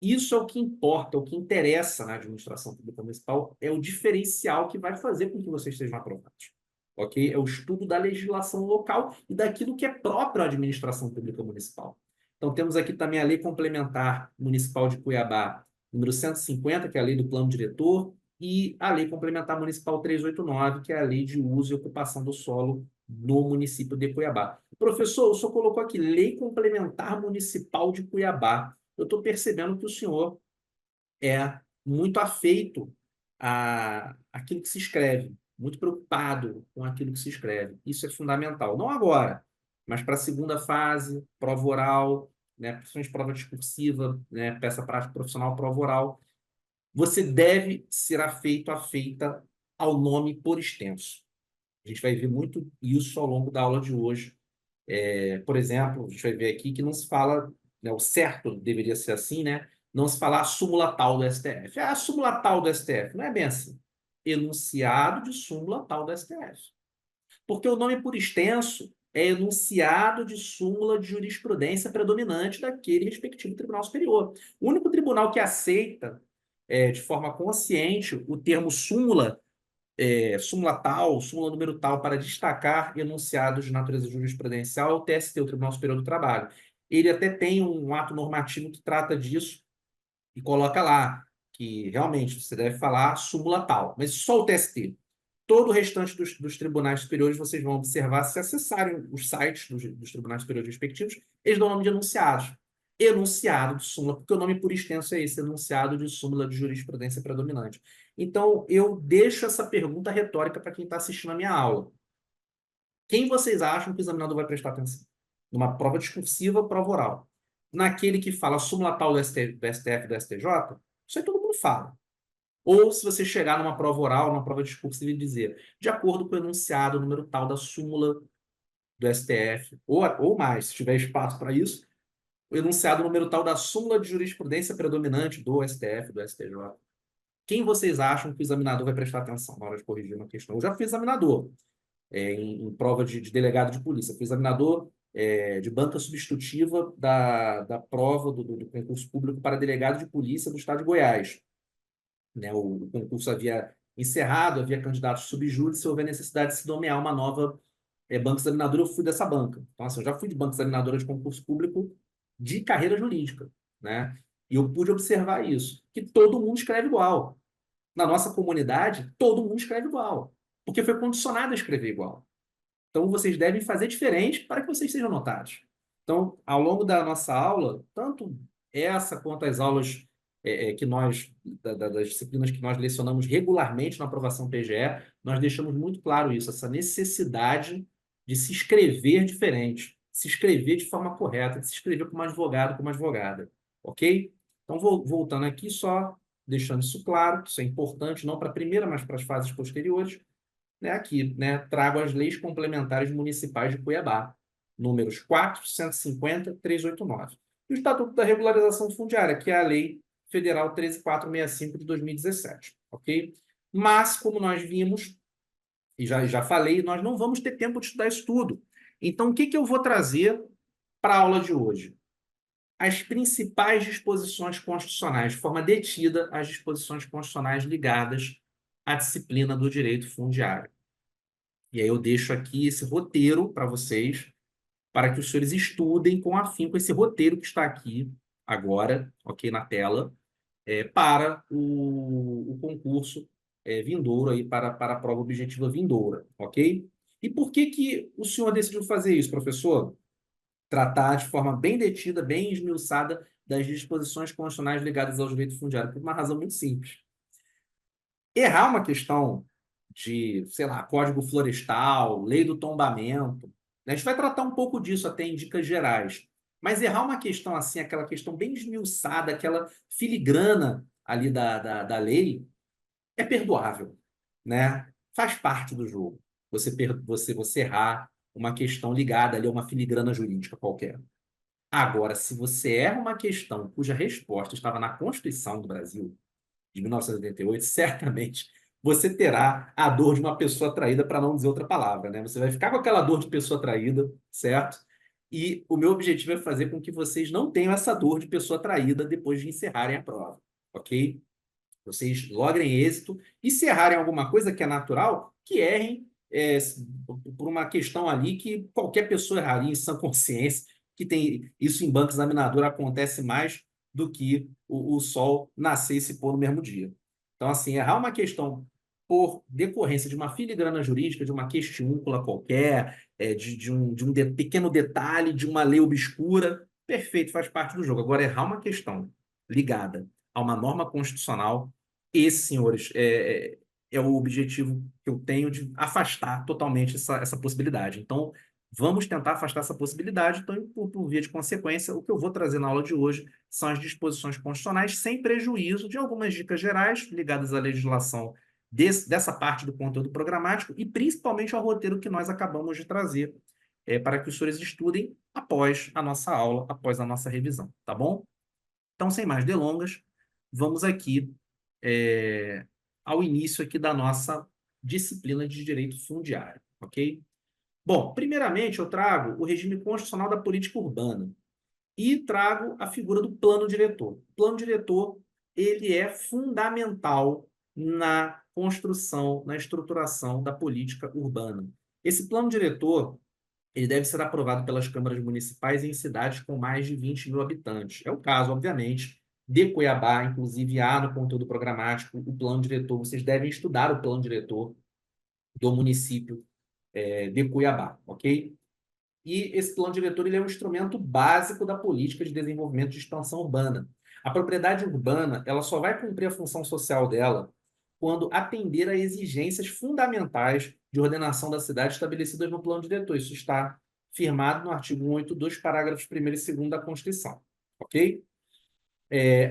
Isso é o que importa, o que interessa na administração pública municipal, é o diferencial que vai fazer com que vocês sejam aprovados. Ok? É o estudo da legislação local e daquilo que é próprio à administração pública municipal. Então, temos aqui também a Lei Complementar Municipal de Cuiabá, número 150, que é a Lei do Plano Diretor, e a Lei Complementar Municipal 389, que é a Lei de Uso e Ocupação do Solo no município de Cuiabá. Professor, o senhor colocou aqui Lei Complementar Municipal de Cuiabá. Eu estou percebendo que o senhor é muito afeito àquilo que se escreve, muito preocupado com aquilo que se escreve. Isso é fundamental. Não agora, mas para a segunda fase, prova oral, né, principalmente prova discursiva, né, peça prática profissional, prova oral. Você deve ser afeita ao nome por extenso. A gente vai ver muito isso ao longo da aula de hoje. Por exemplo, a gente vai ver aqui que não se fala, né, o certo deveria ser assim, né? Não se fala a súmula tal do STF. A súmula tal do STF. Não é bem assim. Enunciado de súmula tal do STF. Porque o nome por extenso é enunciado de súmula de jurisprudência predominante daquele respectivo Tribunal Superior. O único tribunal que aceita de forma consciente o termo súmula, súmula tal, súmula número tal, para destacar enunciados de natureza jurisprudencial é o TST, o Tribunal Superior do Trabalho. Ele até tem um ato normativo que trata disso e coloca lá que realmente você deve falar súmula tal, mas só o TST. Todo o restante dos tribunais superiores vocês vão observar, se acessarem os sites dos tribunais superiores respectivos, eles dão o nome de enunciados. Enunciado de súmula, porque o nome por extenso é esse, enunciado de súmula de jurisprudência predominante. Então, eu deixo essa pergunta retórica para quem está assistindo a minha aula. Quem vocês acham que o examinador vai prestar atenção? Numa prova discursiva, prova oral. Naquele que fala súmula tal do STF, do STJ, isso aí todo mundo fala. Ou se você chegar numa prova oral, numa prova discursiva e dizer, de acordo com o enunciado, o número tal da súmula do STF, ou mais, se tiver espaço para isso, o enunciado número tal da súmula de jurisprudência predominante do STF, do STJ. Quem vocês acham que o examinador vai prestar atenção na hora de corrigir uma questão? Eu já fui examinador em prova de delegado de polícia, fui examinador de banca substitutiva da prova do concurso público para delegado de polícia do estado de Goiás. Né, o concurso havia encerrado, havia candidatos subjúdice, houve a necessidade de se nomear uma nova banca examinadora, eu fui dessa banca. Então, assim, eu já fui de banca examinadora de concurso público de carreira jurídica, né? E eu pude observar isso, que todo mundo escreve igual. Na nossa comunidade, todo mundo escreve igual, porque foi condicionado a escrever igual. Então, vocês devem fazer diferente para que vocês sejam notados. Então, ao longo da nossa aula, tanto essa quanto as aulas que nós, das disciplinas que nós lecionamos regularmente na aprovação PGE, nós deixamos muito claro isso, essa necessidade de se escrever diferente, se escrever de forma correta, de se escrever como advogado, como advogada. Ok? Então, voltando aqui, só deixando isso claro, que isso é importante, não para a primeira, mas para as fases posteriores, né, aqui, né, trago as leis complementares municipais de Cuiabá, números 4, 150, 389. e o Estatuto da Regularização Fundiária, que é a Lei Federal 13.465 de 2017, ok? Mas, como nós vimos, e já falei, nós não vamos ter tempo de estudar isso tudo. Então, o que que eu vou trazer para a aula de hoje? As principais disposições constitucionais, de forma detida, as disposições constitucionais ligadas à disciplina do direito fundiário. E aí eu deixo aqui esse roteiro para vocês, para que os senhores estudem com afinco esse roteiro que está aqui agora, ok, na tela, para o concurso vindouro, aí, para a prova objetiva vindoura, ok? E por que que o senhor decidiu fazer isso, professor? Tratar de forma bem detida, bem esmiuçada, das disposições constitucionais ligadas ao direito fundiário, por uma razão muito simples. Errar uma questão de, sei lá, Código Florestal, Lei do Tombamento, né? A gente vai tratar um pouco disso até em dicas gerais. Mas errar uma questão assim, aquela questão bem esmiuçada, aquela filigrana ali da lei, é perdoável, né? Faz parte do jogo. Você errar uma questão ligada ali a uma filigrana jurídica qualquer. Agora, se você erra uma questão cuja resposta estava na Constituição do Brasil, de 1988, certamente você terá a dor de uma pessoa traída, para não dizer outra palavra, né? Você vai ficar com aquela dor de pessoa traída, certo? E o meu objetivo é fazer com que vocês não tenham essa dor de pessoa traída depois de encerrarem a prova, ok? Vocês logrem êxito e se errarem alguma coisa que é natural, que errem por uma questão ali que qualquer pessoa erraria em sã consciência, que tem isso em banco examinador acontece mais do que o sol nascer e se pôr no mesmo dia. Então, assim, errar uma questão por decorrência de uma filigrana jurídica, de uma questiúncula qualquer, de um pequeno detalhe, de uma lei obscura, perfeito, faz parte do jogo. Agora, errar uma questão ligada a uma norma constitucional, esse, senhores, é o objetivo que eu tenho de afastar totalmente essa possibilidade. Então, vamos tentar afastar essa possibilidade. Então, por via de consequência, o que eu vou trazer na aula de hoje são as disposições constitucionais, sem prejuízo de algumas dicas gerais ligadas à legislação dessa parte do conteúdo programático e principalmente ao roteiro que nós acabamos de trazer, para que os senhores estudem após a nossa aula, após a nossa revisão, tá bom? Então, sem mais delongas, vamos aqui é, ao início aqui da nossa disciplina de direito fundiário, ok? Bom, primeiramente eu trago o regime constitucional da política urbana e trago a figura do plano diretor. O plano diretor, ele é fundamental na construção, na estruturação da política urbana. Esse plano diretor, ele deve ser aprovado pelas câmaras municipais em cidades com mais de 20 mil habitantes. É o caso, obviamente, de Cuiabá, inclusive há no conteúdo programático o plano diretor. Vocês devem estudar o plano diretor do município de Cuiabá, ok? E esse plano diretor ele é um instrumento básico da política de desenvolvimento de expansão urbana. A propriedade urbana ela só vai cumprir a função social dela quando atender a exigências fundamentais de ordenação da cidade estabelecidas no plano diretor. Isso está firmado no artigo 182, parágrafos 1º e 2º da Constituição. Ok?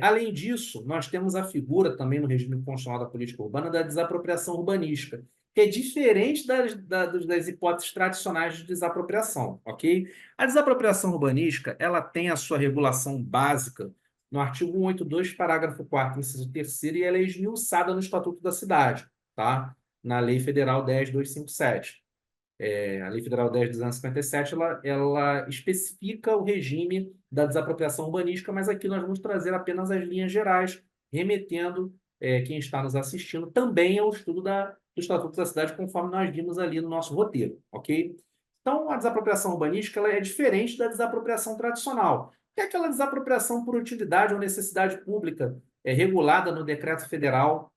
Além disso, nós temos a figura também no regime constitucional da política urbana da desapropriação urbanística, que é diferente das hipóteses tradicionais de desapropriação, ok? A desapropriação urbanística, ela tem a sua regulação básica no artigo 182, parágrafo 4º, inciso 3º, e ela é esmiuçada no Estatuto da Cidade, tá? Na Lei Federal 10.257. A Lei Federal 10.257, ela especifica o regime da desapropriação urbanística, mas aqui nós vamos trazer apenas as linhas gerais, remetendo quem está nos assistindo também ao estudo do Estatuto da Cidade, conforme nós vimos ali no nosso roteiro, ok? Então, a desapropriação urbanística ela é diferente da desapropriação tradicional, que é aquela desapropriação por utilidade ou necessidade pública, regulada no Decreto Federal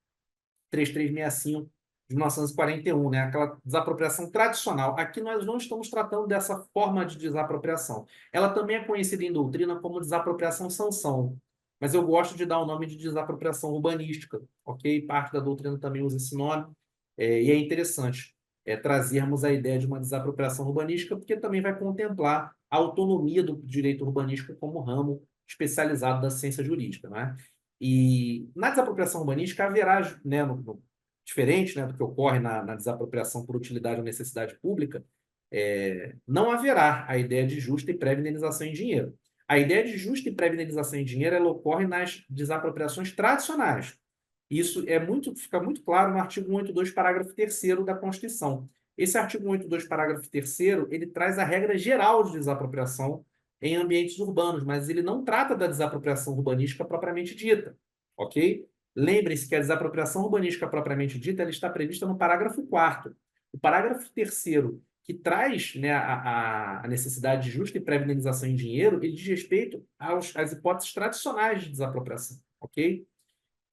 3365 de 1941, né? Aquela desapropriação tradicional. Aqui nós não estamos tratando dessa forma de desapropriação. Ela também é conhecida em doutrina como desapropriação sanção, mas eu gosto de dar o nome de desapropriação urbanística, ok? Parte da doutrina também usa esse nome, e é interessante trazermos a ideia de uma desapropriação urbanística, porque também vai contemplar a autonomia do direito urbanístico como ramo especializado da ciência jurídica, né? E na desapropriação urbanística haverá, né, diferente, né, do que ocorre na desapropriação por utilidade ou necessidade pública, não haverá a ideia de justa e prévia indenização em dinheiro. A ideia de justa e prévia indenização em dinheiro, ela ocorre nas desapropriações tradicionais. Isso fica muito claro no artigo 182, parágrafo 3º da Constituição. Esse artigo 182, parágrafo 3º, ele traz a regra geral de desapropriação em ambientes urbanos, mas ele não trata da desapropriação urbanística propriamente dita, ok? Lembrem-se que a desapropriação urbanística propriamente dita, ela está prevista no parágrafo 4º. O parágrafo 3º, que traz, né, a necessidade de justa e prévia indenização em dinheiro, ele diz respeito às hipóteses tradicionais de desapropriação, ok?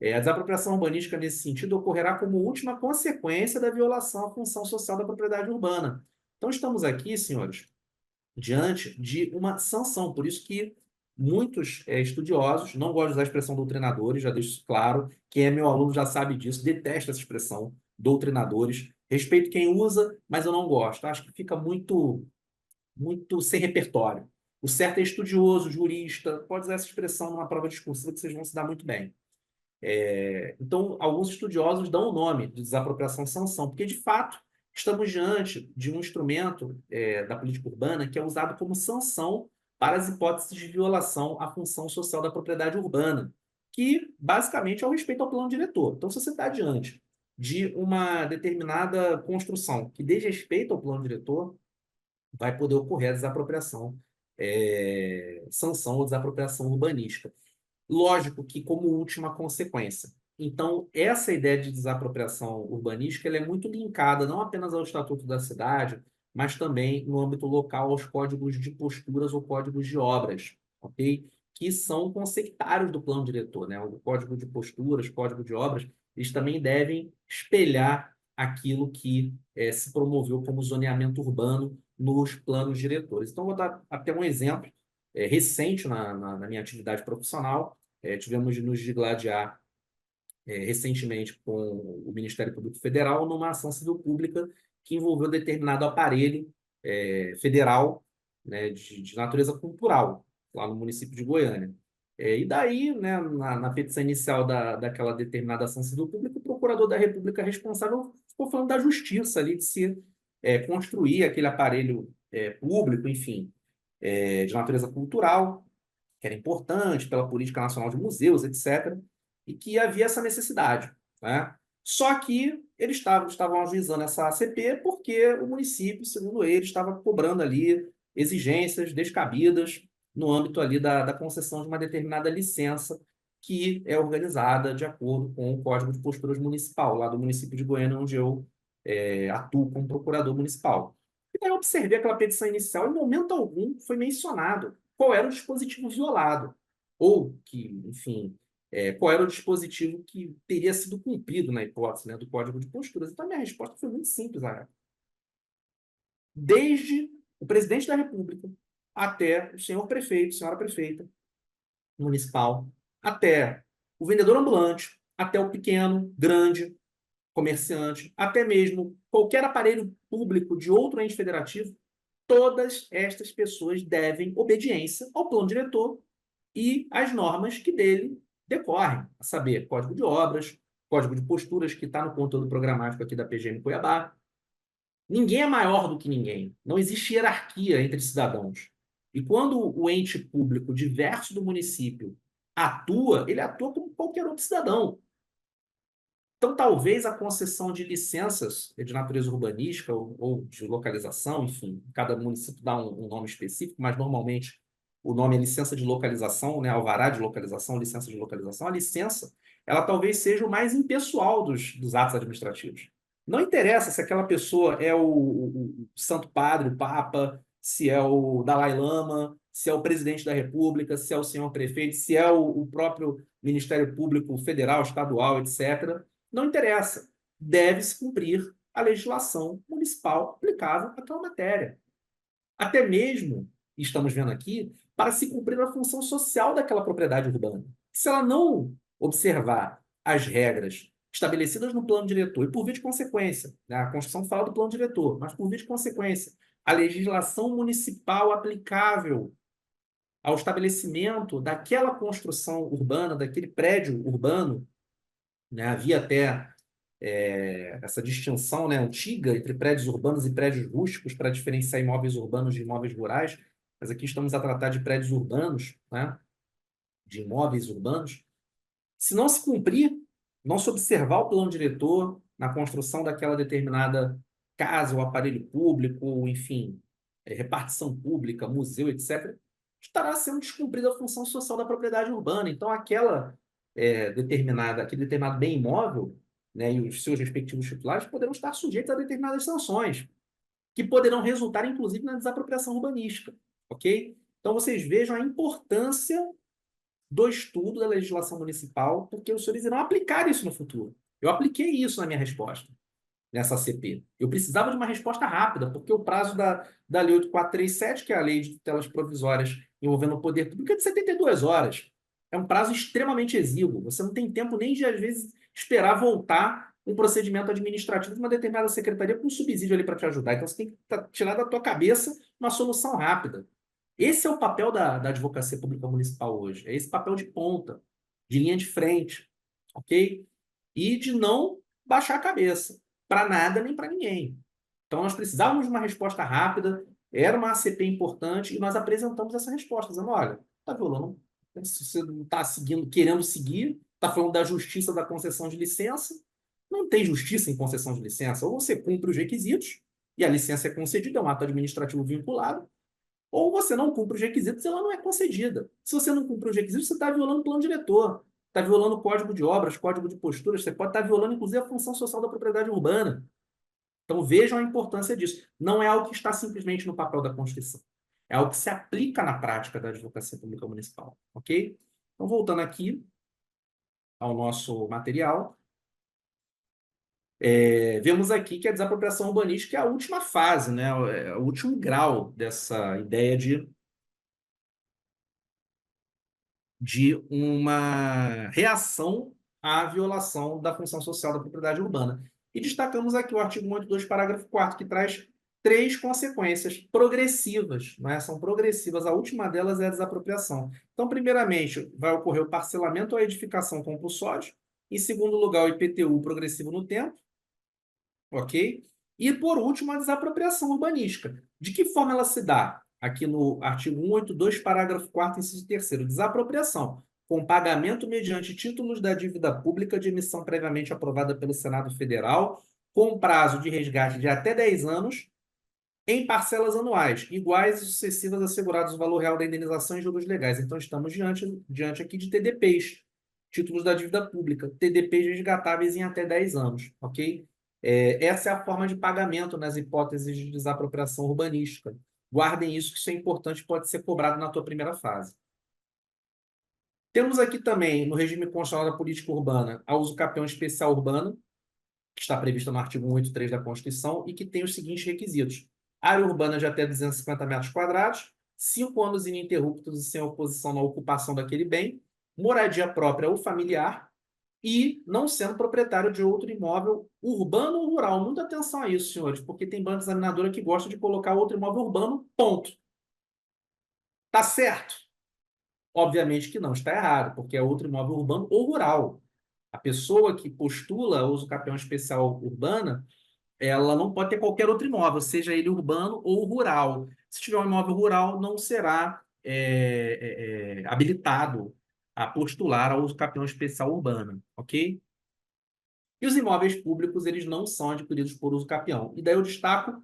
A desapropriação urbanística, nesse sentido, ocorrerá como última consequência da violação à função social da propriedade urbana. Então, estamos aqui, senhores, diante de uma sanção. Por isso que muitos estudiosos, não gosto de usar a expressão doutrinadores, já deixo isso claro, quem é meu aluno já sabe disso, detesta essa expressão, doutrinadores. Respeito quem usa, mas eu não gosto. Acho que fica muito sem repertório. O certo é estudioso, jurista, pode usar essa expressão numa prova discursiva que vocês vão se dar muito bem. Então, alguns estudiosos dão o nome de desapropriação sanção, porque, de fato, estamos diante de um instrumento da política urbana que é usado como sanção para as hipóteses de violação à função social da propriedade urbana, que, basicamente, é o respeito ao plano diretor. Então, se você está diante de uma determinada construção que desrespeita ao plano diretor, vai poder ocorrer a desapropriação, sanção ou desapropriação urbanística. Lógico que como última consequência. Então, essa ideia de desapropriação urbanística ela é muito linkada não apenas ao Estatuto da Cidade, mas também no âmbito local aos códigos de posturas ou códigos de obras, ok? Que são consectários do plano diretor, né? O código de posturas, código de obras, eles também devem espelhar aquilo que se promoveu como zoneamento urbano nos planos diretores. Então, vou dar até um exemplo recente na minha atividade profissional. Tivemos de nos digladiar recentemente com o Ministério Público Federal numa ação civil pública que envolveu determinado aparelho federal, né, de natureza cultural, lá no município de Goiânia. E daí, né, na petição inicial daquela determinada ação civil pública, o procurador da República responsável ficou falando da justiça ali, de se construir aquele aparelho público, enfim, de natureza cultural, que era importante pela política nacional de museus, etc., e que havia essa necessidade, né? Só que eles estavam ajuizando essa ACP porque o município, segundo eles, estava cobrando ali exigências descabidas no âmbito ali da concessão de uma determinada licença que é organizada de acordo com o Código de Posturas Municipal, lá do município de Goiânia, onde eu atuo como procurador municipal. E daí eu observei aquela petição inicial, e em momento algum foi mencionado qual era o dispositivo violado, ou que, enfim, qual era o dispositivo que teria sido cumprido na hipótese, né, do Código de Posturas. Então, a minha resposta foi muito simples, Ara. Desde o presidente da República até o senhor prefeito, senhora prefeita municipal, até o vendedor ambulante, até o pequeno, grande comerciante, até mesmo qualquer aparelho público de outro ente federativo, todas estas pessoas devem obediência ao plano diretor e às normas que dele decorrem, a saber, Código de Obras, Código de Posturas, que está no conteúdo programático aqui da PGM Cuiabá. Ninguém é maior do que ninguém. Não existe hierarquia entre cidadãos. E quando o ente público diverso do município atua, ele atua como qualquer outro cidadão. Então, talvez a concessão de licenças de natureza urbanística ou de localização, enfim, cada município dá um nome específico, mas normalmente o nome é licença de localização, né? Alvará de localização, licença de localização. A licença, ela talvez seja o mais impessoal dos atos administrativos. Não interessa se aquela pessoa é o Santo Padre, o Papa, se é o Dalai Lama, se é o presidente da República, se é o senhor prefeito, se é o próprio Ministério Público Federal, Estadual, etc. Não interessa. Deve-se cumprir a legislação municipal aplicável àquela matéria. Até mesmo, estamos vendo aqui, para se cumprir a função social daquela propriedade urbana. Se ela não observar as regras estabelecidas no plano diretor, e por via de consequência, né, a Constituição fala do plano diretor, mas por via de consequência, a legislação municipal aplicável ao estabelecimento daquela construção urbana, daquele prédio urbano, né, havia até essa distinção, né, antiga entre prédios urbanos e prédios rústicos para diferenciar imóveis urbanos de imóveis rurais. mas aqui estamos a tratar de prédios urbanos, né, de imóveis urbanos. Se não se cumprir, não se observar o plano diretor na construção daquela determinada casa ou aparelho público, enfim, repartição pública, museu, etc., estará sendo descumprida a função social da propriedade urbana. Então, aquele determinado bem imóvel, né, e os seus respectivos titulares poderão estar sujeitos a determinadas sanções, que poderão resultar, inclusive, na desapropriação urbanística. Ok? Então, vocês vejam a importância do estudo da legislação municipal, porque os senhores irão aplicar isso no futuro. Eu apliquei isso na minha resposta, nessa CP. Eu precisava de uma resposta rápida, porque o prazo da Lei 8437, que é a Lei de Tutelas Provisórias envolvendo o poder público, é de 72 horas. É um prazo extremamente exíguo. Você não tem tempo nem de, às vezes, esperar voltar um procedimento administrativo de uma determinada secretaria com um subsídio ali para te ajudar. Então, você tem que tirar da tua cabeça uma solução rápida. Esse é o papel da advocacia pública municipal hoje. É esse papel de ponta, de linha de frente, ok? E de não baixar a cabeça para nada nem para ninguém. Então, nós precisávamos de uma resposta rápida, era uma ACP importante, e nós apresentamos essa resposta, dizendo, olha, está violando, se você não está seguindo, querendo seguir, está falando da justiça da concessão de licença, não tem justiça em concessão de licença, ou você cumpre os requisitos, e a licença é concedida, é um ato administrativo vinculado, ou você não cumpre os requisitos e ela não é concedida. Se você não cumpre os requisitos, você está violando o plano diretor, está violando o código de obras, código de posturas, você pode estar violando, inclusive, a função social da propriedade urbana. Então, vejam a importância disso. Não é algo que está simplesmente no papel da Constituição. É algo que se aplica na prática da advocacia pública municipal. Ok? Então, voltando aqui ao nosso material, vemos aqui que a desapropriação urbanística é a última fase, né? É o último grau dessa ideia de uma reação à violação da função social da propriedade urbana. E destacamos aqui o artigo 182, parágrafo 4º, que traz três consequências progressivas, né? São progressivas. A última delas é a desapropriação. Então, primeiramente, vai ocorrer o parcelamento ou a edificação compulsória. Em segundo lugar, o IPTU progressivo no tempo. Ok? E, por último, a desapropriação urbanística. De que forma ela se dá? Aqui no artigo 182, parágrafo 4º, inciso 3º. Desapropriação com pagamento mediante títulos da dívida pública de emissão previamente aprovada pelo Senado Federal, com prazo de resgate de até 10 anos, em parcelas anuais, iguais e sucessivas, assegurados o valor real da indenização e juros legais. Então, estamos diante aqui de TDPs, títulos da dívida pública, TDPs resgatáveis em até 10 anos, ok? Essa é a forma de pagamento nas hipóteses de desapropriação urbanística. Guardem isso, que isso é importante, pode ser cobrado na tua primeira fase. Temos aqui também, no regime constitucional da política urbana, a uso capião especial urbano, que está prevista no artigo 183 da Constituição e que tem os seguintes requisitos: área urbana de até 250 metros quadrados, 5 anos ininterruptos e sem oposição na ocupação daquele bem, moradia própria ou familiar e não sendo proprietário de outro imóvel urbano ou rural. Muita atenção a isso, senhores, porque tem banca examinadora que gosta de colocar outro imóvel urbano, ponto. Tá certo? Obviamente que não, está errado, porque é outro imóvel urbano ou rural. A pessoa que postula uso capião especial urbana, ela não pode ter qualquer outro imóvel, seja ele urbano ou rural. Se tiver um imóvel rural, não será habilitado a postular ao uso capião especial urbano, ok? E os imóveis públicos, eles não são adquiridos por uso capião. E daí eu destaco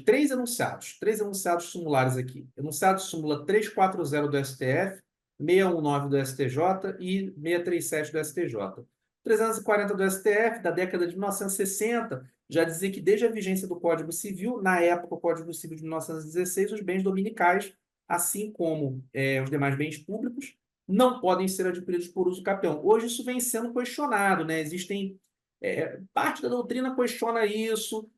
três enunciados sumulares aqui. Enunciado súmula 340 do STF, 619 do STJ e 637 do STJ. 340 do STF, da década de 1960, já dizia que desde a vigência do Código Civil, na época o Código Civil de 1916, os bens dominicais, assim como os demais bens públicos, não podem ser adquiridos por uso capião. Hoje isso vem sendo questionado, né? Parte da doutrina questiona isso,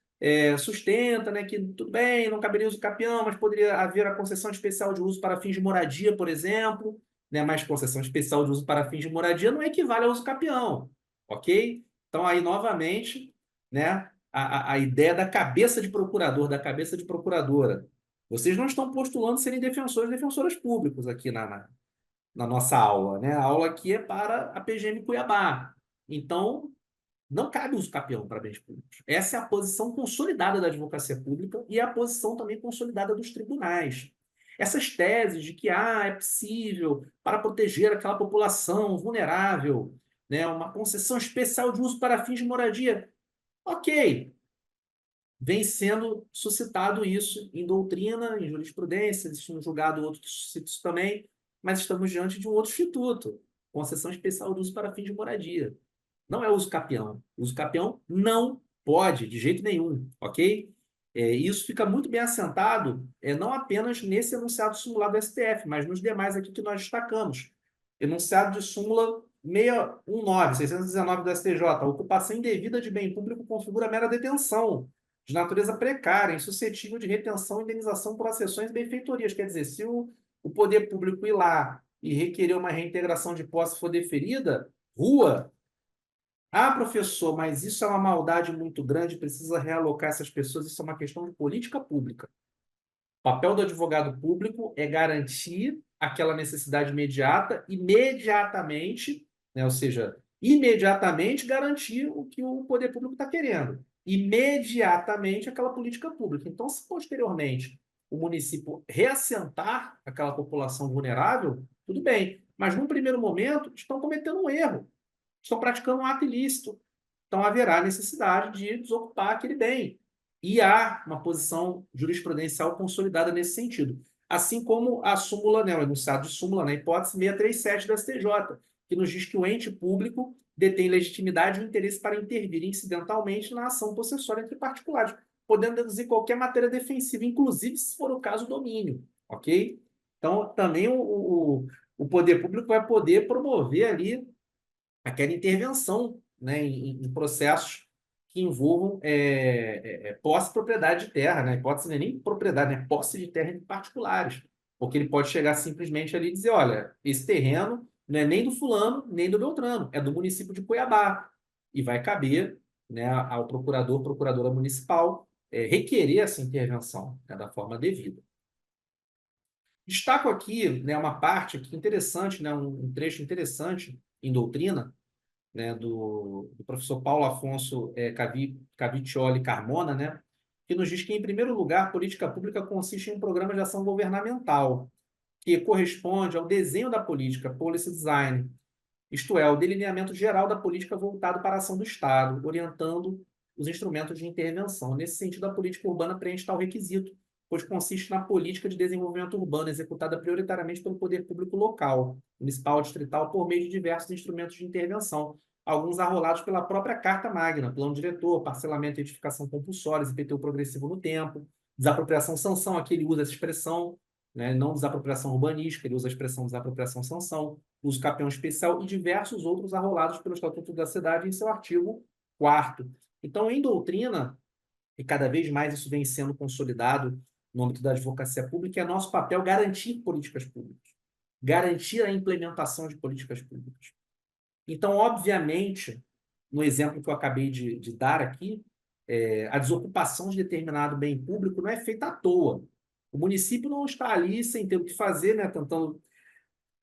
sustenta, né, que tudo bem, não caberia uso capião, mas poderia haver a concessão especial de uso para fins de moradia, por exemplo, né, mas concessão especial de uso para fins de moradia não equivale ao uso capião, ok? Então, aí, novamente, né, a ideia da cabeça de procurador, da cabeça de procuradora. Vocês não estão postulando serem defensores e defensoras públicos aqui na nossa aula, né? A aula aqui é para a PGM Cuiabá. Então, não cabe uso capião para bens públicos. Essa é a posição consolidada da advocacia pública e é a posição também consolidada dos tribunais. essas teses de que é possível, para proteger aquela população vulnerável, né, uma concessão especial de uso para fins de moradia. Ok, vem sendo suscitado isso em doutrina, em jurisprudência, existe um julgado outro que suscita isso também, mas estamos diante de um outro instituto, concessão especial de uso para fins de moradia. Não é uso capião. Uso capião não pode, de jeito nenhum, ok? Isso fica muito bem assentado, não apenas nesse enunciado sumular do STF, mas nos demais aqui que nós destacamos. Enunciado de súmula 619, 619 do STJ. A ocupação indevida de bem público configura mera detenção, de natureza precária, insuscetível de retenção e indenização por acessões e benfeitorias. Quer dizer, se o poder público ir lá e requerer uma reintegração de posse for deferida, rua. Professor, mas isso é uma maldade muito grande, precisa realocar essas pessoas, isso é uma questão de política pública. O papel do advogado público é garantir aquela necessidade imediatamente, né, ou seja, imediatamente garantir o que o poder público está querendo. Imediatamente aquela política pública. Então, se posteriormente o município reassentar aquela população vulnerável, tudo bem. Mas, num primeiro momento, estão cometendo um erro. Estão praticando um ato ilícito. Então, haverá necessidade de desocupar aquele bem. E há uma posição jurisprudencial consolidada nesse sentido. Assim como a súmula, né, o enunciado de súmula, na hipótese 637 do STJ, que nos diz que o ente público detém legitimidade e interesse para intervir incidentalmente na ação possessória entre particulares, podendo deduzir qualquer matéria defensiva, inclusive se for o caso domínio, ok? Então, também o poder público vai poder promover ali aquela intervenção, né, em processos que envolvam posse e propriedade de terra, né? Hipótese não é nem propriedade, né? Posse de terra de particulares. Porque ele pode chegar simplesmente ali e dizer, olha, esse terreno não é nem do fulano, nem do Beltrano, é do município de Cuiabá. E vai caber, né, ao procurador, procuradora municipal, requerer essa intervenção, né, da forma devida. Destaco aqui, né, uma parte aqui interessante, né, um trecho interessante em doutrina, né, do professor Paulo Afonso Cavicchioli Carmona, né, que nos diz que, em primeiro lugar, política pública consiste em um programa de ação governamental, que corresponde ao desenho da política, policy design, isto é, o delineamento geral da política voltado para a ação do Estado, orientando os instrumentos de intervenção. Nesse sentido, a política urbana preenche tal requisito, pois consiste na política de desenvolvimento urbano executada prioritariamente pelo poder público local, municipal, distrital, por meio de diversos instrumentos de intervenção, alguns arrolados pela própria Carta Magna, plano diretor, parcelamento e edificação compulsórios, IPTU progressivo no tempo, desapropriação-sanção, aqui ele usa essa expressão, né, não desapropriação urbanística, ele usa a expressão desapropriação-sanção, uso capião especial e diversos outros arrolados pelo Estatuto da Cidade em seu artigo 4º. Então, em doutrina, e cada vez mais isso vem sendo consolidado no âmbito da advocacia pública, é nosso papel garantir políticas públicas, garantir a implementação de políticas públicas. Então, obviamente, no exemplo que eu acabei de dar aqui, a desocupação de determinado bem público não é feita à toa. O município não está ali sem ter o que fazer, né, tentando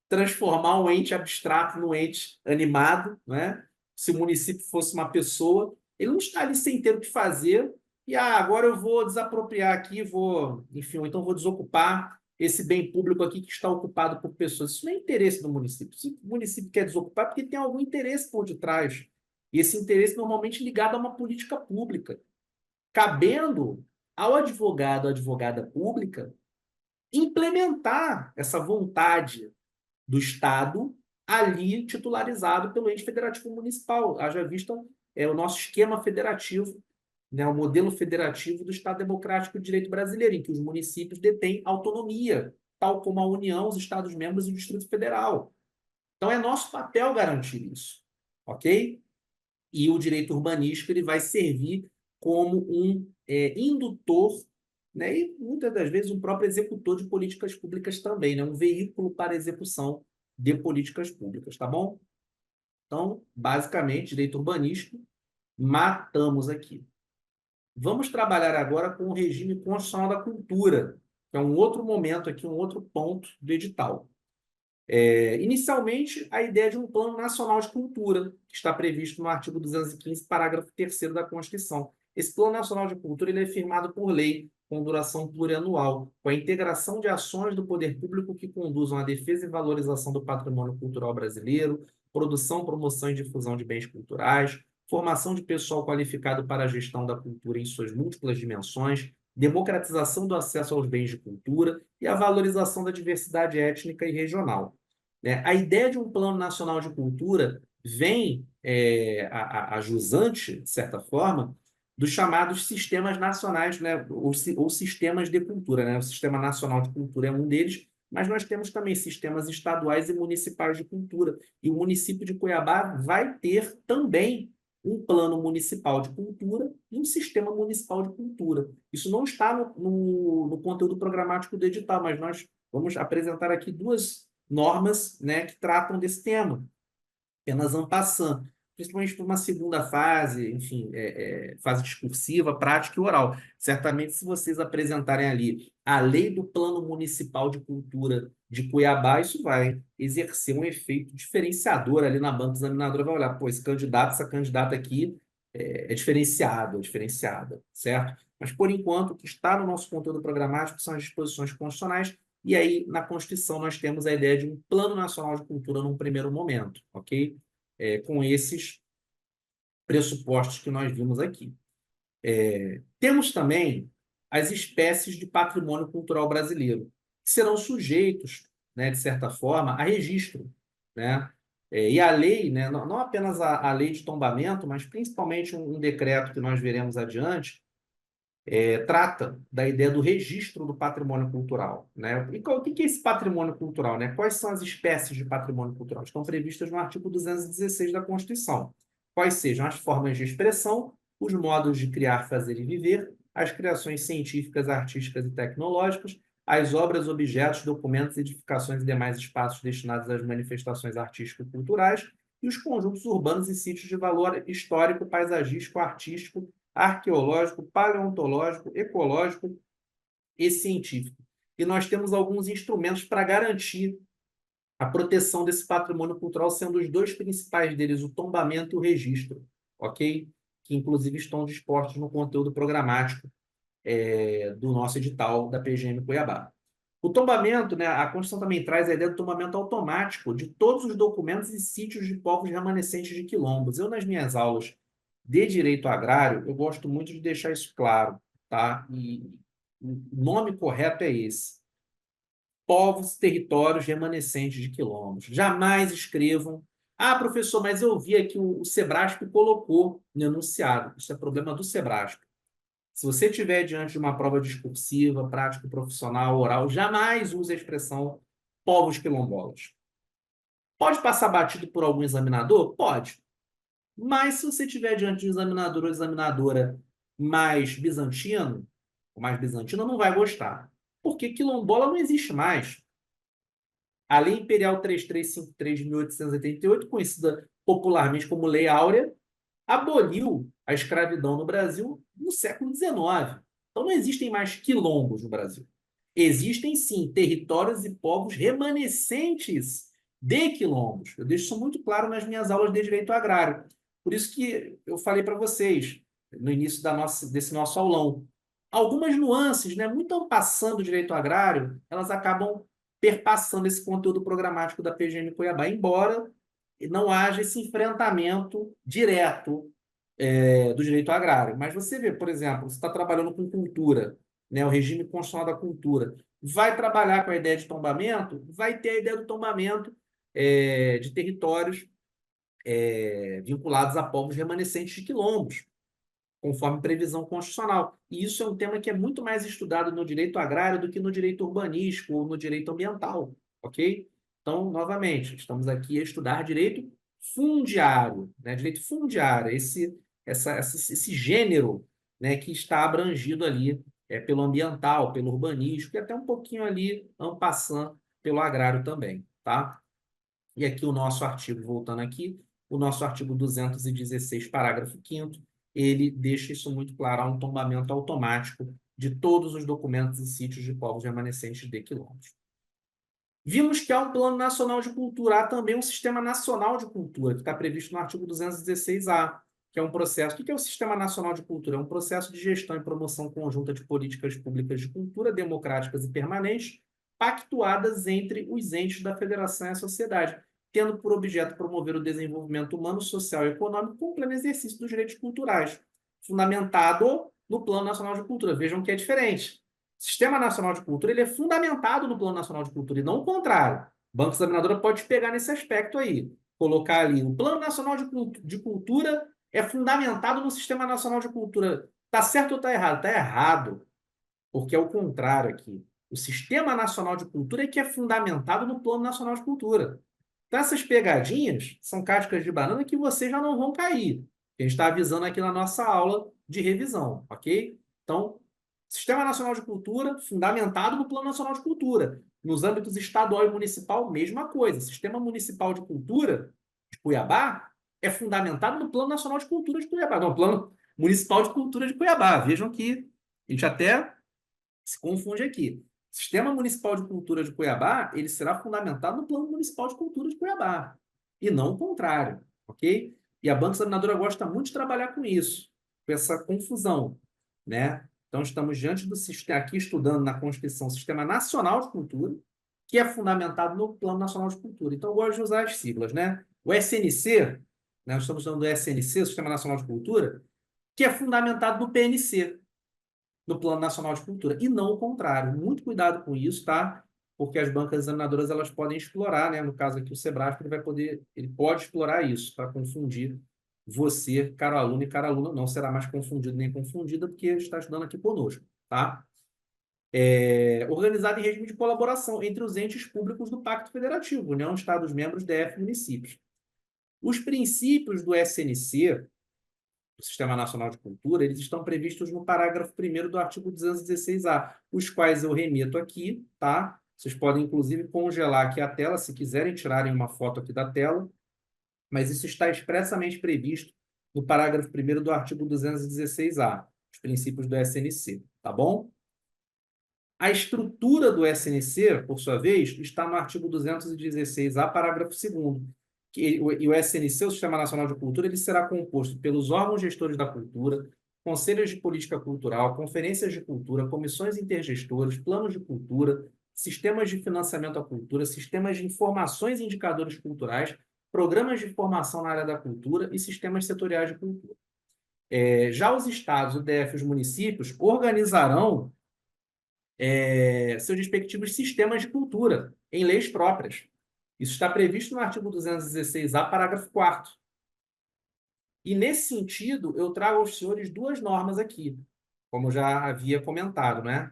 transformar um ente abstrato num ente animado, né? Se o município fosse uma pessoa, ele não está ali sem ter o que fazer e agora eu vou desapropriar aqui, enfim, ou então vou desocupar esse bem público aqui que está ocupado por pessoas. Isso não é interesse do município. Se o município quer desocupar, é porque tem algum interesse por detrás. E esse interesse normalmente ligado a uma política pública, cabendo ao advogado, à advogada pública, implementar essa vontade do Estado ali titularizado pelo ente federativo municipal. Haja vista o nosso esquema federativo, né, o modelo federativo do Estado Democrático de Direito Brasileiro, em que os municípios detêm autonomia, tal como a União, os Estados-membros e o Distrito Federal. Então, é nosso papel garantir isso, ok? E o direito urbanístico ele vai servir como um indutor, né, e muitas das vezes um próprio executor de políticas públicas também, né, um veículo para a execução de políticas públicas, tá bom? Então, basicamente, direito urbanístico, matamos aqui. Vamos trabalhar agora com o regime constitucional da cultura, que é um outro momento aqui, um outro ponto do edital. Inicialmente, a ideia de um Plano Nacional de Cultura, que está previsto no artigo 215, parágrafo 3º da Constituição. Esse Plano Nacional de Cultura ele é firmado por lei, com duração plurianual, com a integração de ações do poder público que conduzam à defesa e valorização do patrimônio cultural brasileiro, produção, promoção e difusão de bens culturais, formação de pessoal qualificado para a gestão da cultura em suas múltiplas dimensões, democratização do acesso aos bens de cultura e a valorização da diversidade étnica e regional. Né? A ideia de um Plano Nacional de Cultura vem a jusante, de certa forma, dos chamados sistemas nacionais, né? ou sistemas de cultura. Né? O Sistema Nacional de Cultura é um deles, mas nós temos também sistemas estaduais e municipais de cultura. E o município de Cuiabá vai ter também um plano municipal de cultura e um sistema municipal de cultura. Isso não está no conteúdo programático do edital, mas nós vamos apresentar aqui duas normas, né, que tratam desse tema, apenas en passant, principalmente para uma segunda fase, enfim, fase discursiva, prática e oral. Certamente, se vocês apresentarem ali a lei do Plano Municipal de Cultura de Cuiabá, isso vai exercer um efeito diferenciador ali na banca examinadora, vai olhar, pô, esse candidato, essa candidata aqui é diferenciado, diferenciada, certo? Mas, por enquanto, o que está no nosso conteúdo programático são as disposições constitucionais, e aí, na Constituição, nós temos a ideia de um Plano Nacional de Cultura num primeiro momento, ok? Com esses pressupostos que nós vimos aqui. Temos também as espécies de patrimônio cultural brasileiro, que serão sujeitos, né, de certa forma, a registro. Né? E a lei, né, não apenas a lei de tombamento, mas principalmente um decreto que nós veremos adiante, trata da ideia do registro do patrimônio cultural. Né? E o que é esse patrimônio cultural? Né? Quais são as espécies de patrimônio cultural? Estão previstas no artigo 216 da Constituição. Quais sejam as formas de expressão, os modos de criar, fazer e viver, as criações científicas, artísticas e tecnológicas, as obras, objetos, documentos, edificações e demais espaços destinados às manifestações artístico-culturais e os conjuntos urbanos e sítios de valor histórico, paisagístico, artístico, arqueológico, paleontológico, ecológico e científico. E nós temos alguns instrumentos para garantir a proteção desse patrimônio cultural, sendo os dois principais deles o tombamento e o registro, ok? Que inclusive estão dispostos no conteúdo programático do nosso edital da PGM Cuiabá. O tombamento, né, a Constituição também traz a ideia do tombamento automático de todos os documentos e sítios de povos remanescentes de quilombos. Eu, nas minhas aulas de direito agrário, eu gosto muito de deixar isso claro, tá? E o nome correto é esse: povos e territórios remanescentes de quilombos. Jamais escrevam: ah, professor, mas eu vi aqui o Sebrasp colocou no enunciado. Isso é problema do Sebrasp. Se você estiver diante de uma prova discursiva, prática profissional, oral, jamais use a expressão povos quilombolas. Pode passar batido por algum examinador? Pode. Mas se você estiver diante de um examinador ou examinadora mais bizantino, ou mais bizantina, não vai gostar. Porque quilombola não existe mais. A Lei Imperial 3353 de 1888, conhecida popularmente como Lei Áurea, aboliu a escravidão no Brasil no século XIX. Então não existem mais quilombos no Brasil. Existem, sim, territórios e povos remanescentes de quilombos. Eu deixo isso muito claro nas minhas aulas de direito agrário. Por isso que eu falei para vocês, no início desse nosso aulão, algumas nuances, né, muito en passant do direito agrário, elas acabam perpassando esse conteúdo programático da PGM Cuiabá, embora não haja esse enfrentamento direto do direito agrário. Mas você vê, por exemplo, você está trabalhando com cultura, né, o regime constitucional da cultura, vai trabalhar com a ideia de tombamento, vai ter a ideia do tombamento de territórios vinculados a povos remanescentes de quilombos, conforme previsão constitucional. E isso é um tema que é muito mais estudado no direito agrário do que no direito urbanístico ou no direito ambiental, ok? Então, novamente, estamos aqui a estudar direito fundiário, né? Direito fundiário, esse gênero, né, que está abrangido ali pelo ambiental, pelo urbanístico e até um pouquinho ali, en passant, pelo agrário também, tá? E aqui o nosso artigo, voltando aqui, o nosso artigo 216, parágrafo 5º, ele deixa isso muito claro: há um tombamento automático de todos os documentos e sítios de povos remanescentes de quilombos. Vimos que há um Plano Nacional de Cultura, há também um Sistema Nacional de Cultura, que está previsto no artigo 216-A, que é um processo... O que é o Sistema Nacional de Cultura? É um processo de gestão e promoção conjunta de políticas públicas de cultura democráticas e permanentes, pactuadas entre os entes da federação e a sociedade, tendo por objeto promover o desenvolvimento humano, social e econômico com pleno exercício dos direitos culturais, fundamentado no Plano Nacional de Cultura. Vejam que é diferente. O Sistema Nacional de Cultura ele é fundamentado no Plano Nacional de Cultura, e não o contrário. O Banco Examinador pode pegar nesse aspecto aí, colocar ali, o Plano Nacional de Cultura é fundamentado no Sistema Nacional de Cultura. Está certo ou está errado? Está errado, porque é o contrário aqui. O Sistema Nacional de Cultura é que é fundamentado no Plano Nacional de Cultura. Então, essas pegadinhas são cascas de banana que vocês já não vão cair. A gente está avisando aqui na nossa aula de revisão, ok? Então, Sistema Nacional de Cultura, fundamentado no Plano Nacional de Cultura. Nos âmbitos estadual e municipal, mesma coisa. Sistema Municipal de Cultura de Cuiabá é fundamentado no Plano Nacional de Cultura de Cuiabá. Não, Plano Municipal de Cultura de Cuiabá. Vejam que a gente até se confunde aqui. O Sistema Municipal de Cultura de Cuiabá, ele será fundamentado no Plano Municipal de Cultura de Cuiabá, e não o contrário, ok? E a banca examinadora gosta muito de trabalhar com isso, com essa confusão, né? Então, estamos diante do sistema, aqui estudando na Constituição, o Sistema Nacional de Cultura, que é fundamentado no Plano Nacional de Cultura. Então, eu gosto de usar as siglas, né? O SNC, né? Nós estamos falando do SNC, Sistema Nacional de Cultura, que é fundamentado no PNC, no Plano Nacional de Cultura, e não o contrário. Muito cuidado com isso, tá? Porque as bancas examinadoras elas podem explorar, né? No caso aqui, o Sebrasp ele pode explorar isso para confundir você, caro aluno e cara aluna, não será mais confundido nem confundida, porque está estudando aqui conosco, tá? Organizado em regime de colaboração entre os entes públicos do Pacto Federativo, União, Estados-membros, DF e municípios. Os princípios do SNC, do Sistema Nacional de Cultura, eles estão previstos no parágrafo 1º do artigo 216A, os quais eu remito aqui, tá? Vocês podem, inclusive, congelar aqui a tela, se quiserem tirarem uma foto aqui da tela, mas isso está expressamente previsto no parágrafo 1º do artigo 216A, os princípios do SNC, tá bom? A estrutura do SNC, por sua vez, está no artigo 216A, parágrafo 2º, e o SNC, o Sistema Nacional de Cultura, ele será composto pelos órgãos gestores da cultura, conselhos de política cultural, conferências de cultura, comissões intergestores, planos de cultura, sistemas de financiamento à cultura, sistemas de informações e indicadores culturais, programas de formação na área da cultura e sistemas setoriais de cultura. Já os estados, o DF e os municípios organizarão seus respectivos sistemas de cultura em leis próprias. Isso está previsto no artigo 216A, parágrafo 4º. E, nesse sentido, eu trago aos senhores duas normas aqui, como eu já havia comentado, né?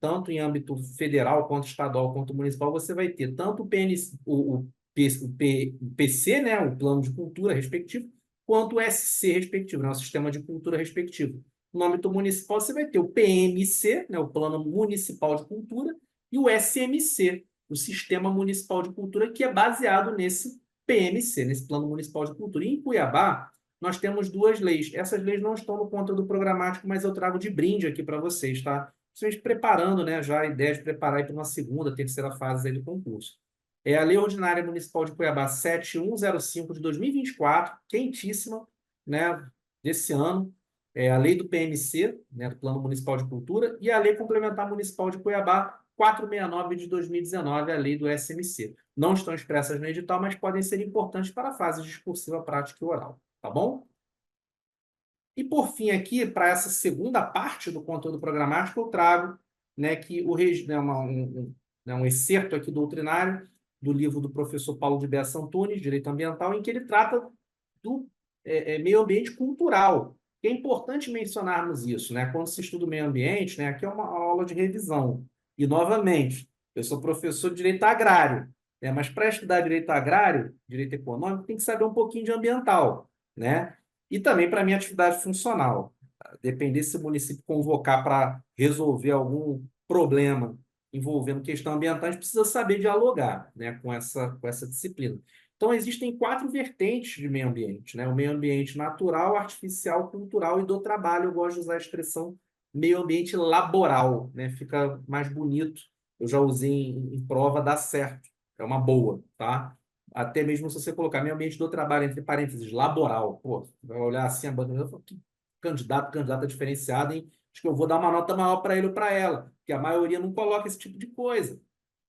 Tanto em âmbito federal, quanto estadual, quanto municipal, você vai ter tanto o PC, né? O Plano de Cultura respectivo, quanto o SC respectivo, né? O Sistema de Cultura respectivo. No âmbito municipal, você vai ter o PMC, né? O Plano Municipal de Cultura, e o SMC, o Sistema Municipal de Cultura, que é baseado nesse PMC, nesse Plano Municipal de Cultura. E em Cuiabá, nós temos duas leis. Essas leis não estão no conteúdo programático, mas eu trago de brinde aqui para vocês, tá? Vocês preparando, né, já a ideia de preparar para uma segunda, terceira fase aí do concurso. É a Lei Ordinária Municipal de Cuiabá 7105 de 2024, quentíssima, né, desse ano. A Lei do PMC, né, do Plano Municipal de Cultura, e a Lei Complementar Municipal de Cuiabá 469 de 2019, a Lei do SMC. Não estão expressas no edital, mas podem ser importantes para a fase discursiva, prática e oral, tá bom? E, por fim, aqui, para essa segunda parte do conteúdo programático, eu trago, né, que um excerto aqui doutrinário do livro do professor Paulo de Bessa Antunes, Direito Ambiental, em que ele trata do meio ambiente cultural. É importante mencionarmos isso, né? Quando se estuda o meio ambiente, né? Aqui é uma aula de revisão. E, novamente, eu sou professor de direito agrário, né? Mas para estudar direito agrário, direito econômico, tem que saber um pouquinho de ambiental, né? E também para a minha atividade funcional. Depender se o município convocar para resolver algum problema envolvendo questão ambiental, a gente precisa saber dialogar, né, com essa disciplina. Então, existem 4 vertentes de meio ambiente, né? O meio ambiente natural, artificial, cultural e do trabalho. Eu gosto de usar a expressão meio ambiente laboral, né? Fica mais bonito. Eu já usei em prova, dá certo. É uma boa, tá? até mesmo se você colocar meio ambiente do trabalho, entre parênteses, laboral. Pô, vai olhar assim a banca, eu falo, que candidata diferenciada, hein? Acho que eu vou dar uma nota maior para ele ou para ela, porque a maioria não coloca esse tipo de coisa.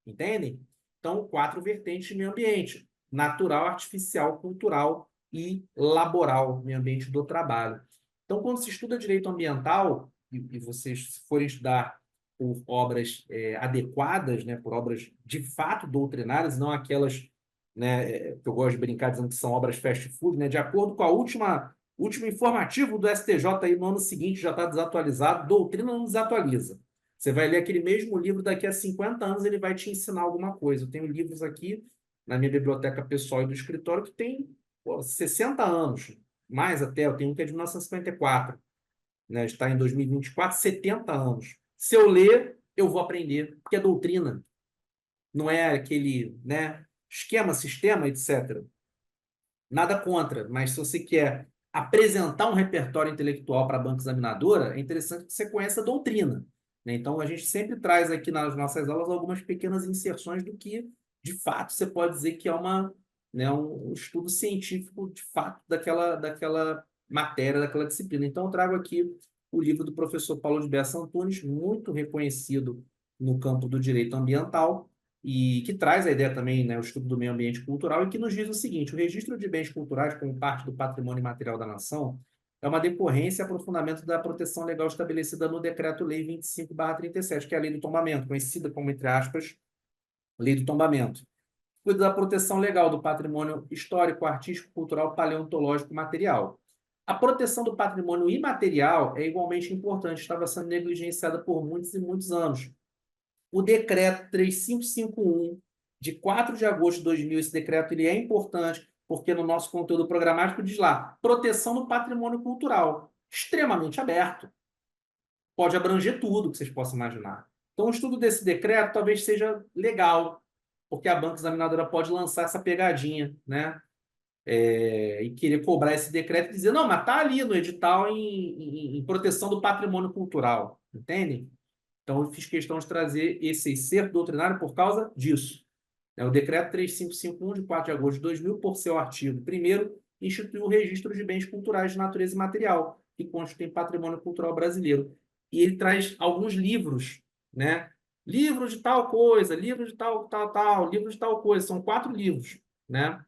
Entendem? Então, 4 vertentes de meio ambiente: natural, artificial, cultural e laboral, meio ambiente do trabalho. Então, quando se estuda direito ambiental, e vocês forem estudar por obras adequadas, né, por obras de fato doutrinárias, não aquelas, né, que eu gosto de brincar dizendo que são obras fast food, né, de acordo com a último informativo do STJ aí no ano seguinte já está desatualizado, doutrina não desatualiza. Você vai ler aquele mesmo livro daqui a 50 anos, ele vai te ensinar alguma coisa. Eu tenho livros aqui na minha biblioteca pessoal e do escritório que tem 60 anos, mais até. Eu tenho um que é de 1954, né? Está em 2024, 70 anos. Se eu ler, eu vou aprender, porque é doutrina, não é aquele, né, esquema, sistema, etc. Nada contra, mas se você quer apresentar um repertório intelectual para a banca examinadora, é interessante que você conheça a doutrina, né? Então, a gente sempre traz aqui nas nossas aulas algumas pequenas inserções do que, de fato, você pode dizer que é né, um estudo científico, de fato, daquela matéria, daquela disciplina. Então, eu trago aqui o livro do professor Paulo de Bessa Antunes, muito reconhecido no campo do direito ambiental, e que traz a ideia também, né, o estudo do meio ambiente cultural, e que nos diz o seguinte: o registro de bens culturais como parte do patrimônio imaterial da nação é uma decorrência e aprofundamento da proteção legal estabelecida no Decreto-Lei 25/37, que é a Lei do Tombamento, conhecida como, entre aspas, Lei do Tombamento. Cuida da proteção legal do patrimônio histórico, artístico, cultural, paleontológico e material. A proteção do patrimônio imaterial é igualmente importante, estava sendo negligenciada por muitos e muitos anos. O decreto 3551, de 4 de agosto de 2000, esse decreto ele é importante, porque no nosso conteúdo programático diz lá, proteção do patrimônio cultural, extremamente aberto, pode abranger tudo que vocês possam imaginar. Então, o estudo desse decreto talvez seja legal, porque a banca examinadora pode lançar essa pegadinha, né? E querer cobrar esse decreto e dizer, não, mas está ali no edital em proteção do patrimônio cultural, entende? Então, eu fiz questão de trazer esse excerto doutrinário por causa disso. O Decreto 3551, de 4 de agosto de 2000, por seu artigo 1º, instituiu o registro de bens culturais de natureza imaterial, que constituem patrimônio cultural brasileiro. E ele traz alguns livros, né? Livro de tal coisa, livro de tal, livro de tal coisa. São 4 livros, né?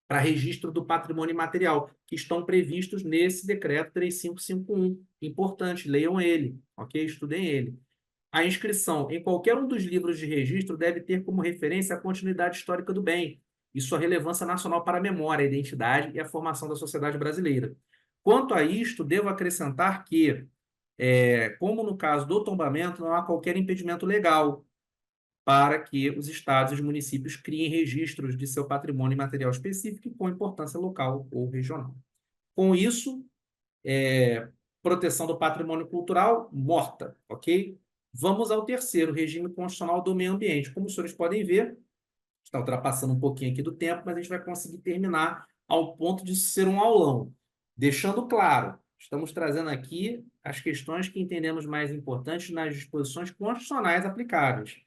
Para registro do patrimônio imaterial, que estão previstos nesse Decreto 3551. Importante, leiam ele, ok? Estudem ele. A inscrição em qualquer um dos livros de registro deve ter como referência a continuidade histórica do bem e sua relevância nacional para a memória, a identidade e a formação da sociedade brasileira. Quanto a isto, devo acrescentar que, como no caso do tombamento, não há qualquer impedimento legal para que os estados e os municípios criem registros de seu patrimônio material específico com importância local ou regional. Com isso, proteção do patrimônio cultural morta, ok? Vamos ao terceiro, regime constitucional do meio ambiente. Como os senhores podem ver, está ultrapassando um pouquinho aqui do tempo, mas a gente vai conseguir terminar ao ponto de ser um aulão. Deixando claro, estamos trazendo aqui as questões que entendemos mais importantes nas disposições constitucionais aplicáveis.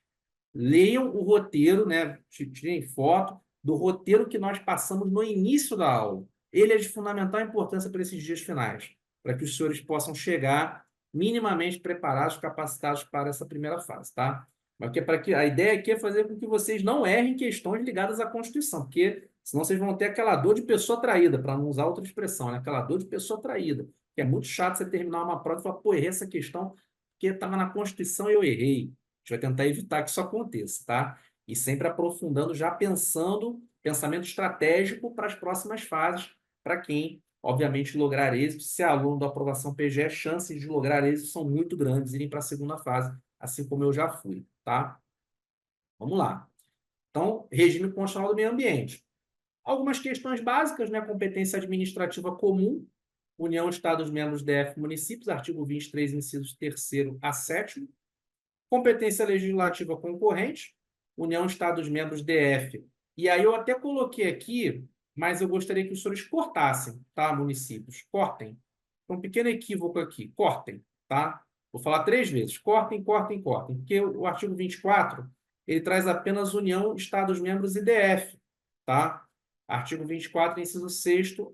Leiam o roteiro, né? Tirem foto do roteiro que nós passamos no início da aula. Ele é de fundamental importância para esses dias finais, para que os senhores possam chegar minimamente preparados, capacitados para essa primeira fase, tá? Mas a ideia aqui é fazer com que vocês não errem questões ligadas à Constituição, porque senão vocês vão ter aquela dor de pessoa traída, para não usar outra expressão, né? Aquela dor de pessoa traída, que é muito chato você terminar uma prova e falar, pô, errei essa questão porque estava na Constituição e eu errei. A gente vai tentar evitar que isso aconteça, tá? E sempre aprofundando, já pensando, pensamento estratégico para as próximas fases, para quem, obviamente, lograr êxito. Se é aluno da aprovação PGE, as chances de lograr êxito são muito grandes, irem para a segunda fase, assim como eu já fui, tá? Vamos lá. Então, regime constitucional do meio ambiente. Algumas questões básicas, né? Competência administrativa comum, União, Estados, membros, DF, municípios, artigo 23, incisos 3º a 7º. Competência legislativa concorrente, União, Estados, membros, DF. E aí eu até coloquei aqui, mas eu gostaria que os senhores cortassem, tá, municípios? Cortem. Tem um pequeno equívoco aqui. Cortem, tá? Vou falar 3 vezes. Cortem, cortem, cortem. Porque o artigo 24, ele traz apenas União, Estados, membros e DF, tá? Artigo 24, inciso 6º,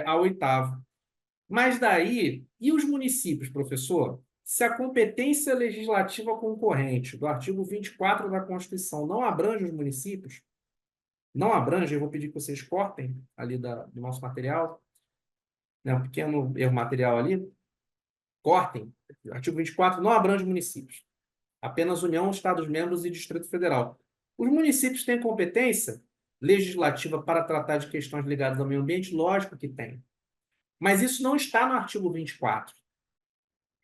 a 8º. Mas daí, e os municípios, professor? Se a competência legislativa concorrente do artigo 24 da Constituição não abrange os municípios, não abrange, eu vou pedir que vocês cortem ali do nosso material, né, um pequeno erro material ali, cortem. O artigo 24 não abrange municípios, apenas União, Estados-membros e Distrito Federal. Os municípios têm competência legislativa para tratar de questões ligadas ao meio ambiente? Lógico que tem. Mas isso não está no artigo 24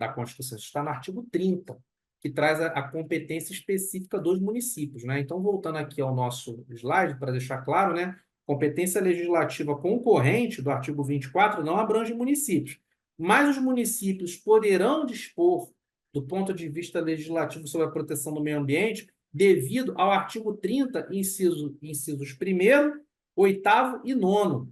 da Constituição, isso está no artigo 30, que traz a competência específica dos municípios, né? Então, voltando aqui ao nosso slide, para deixar claro, né? Competência legislativa concorrente do artigo 24 não abrange municípios, mas os municípios poderão dispor, do ponto de vista legislativo, sobre a proteção do meio ambiente, devido ao artigo 30, incisos 1º, 8º e 9º,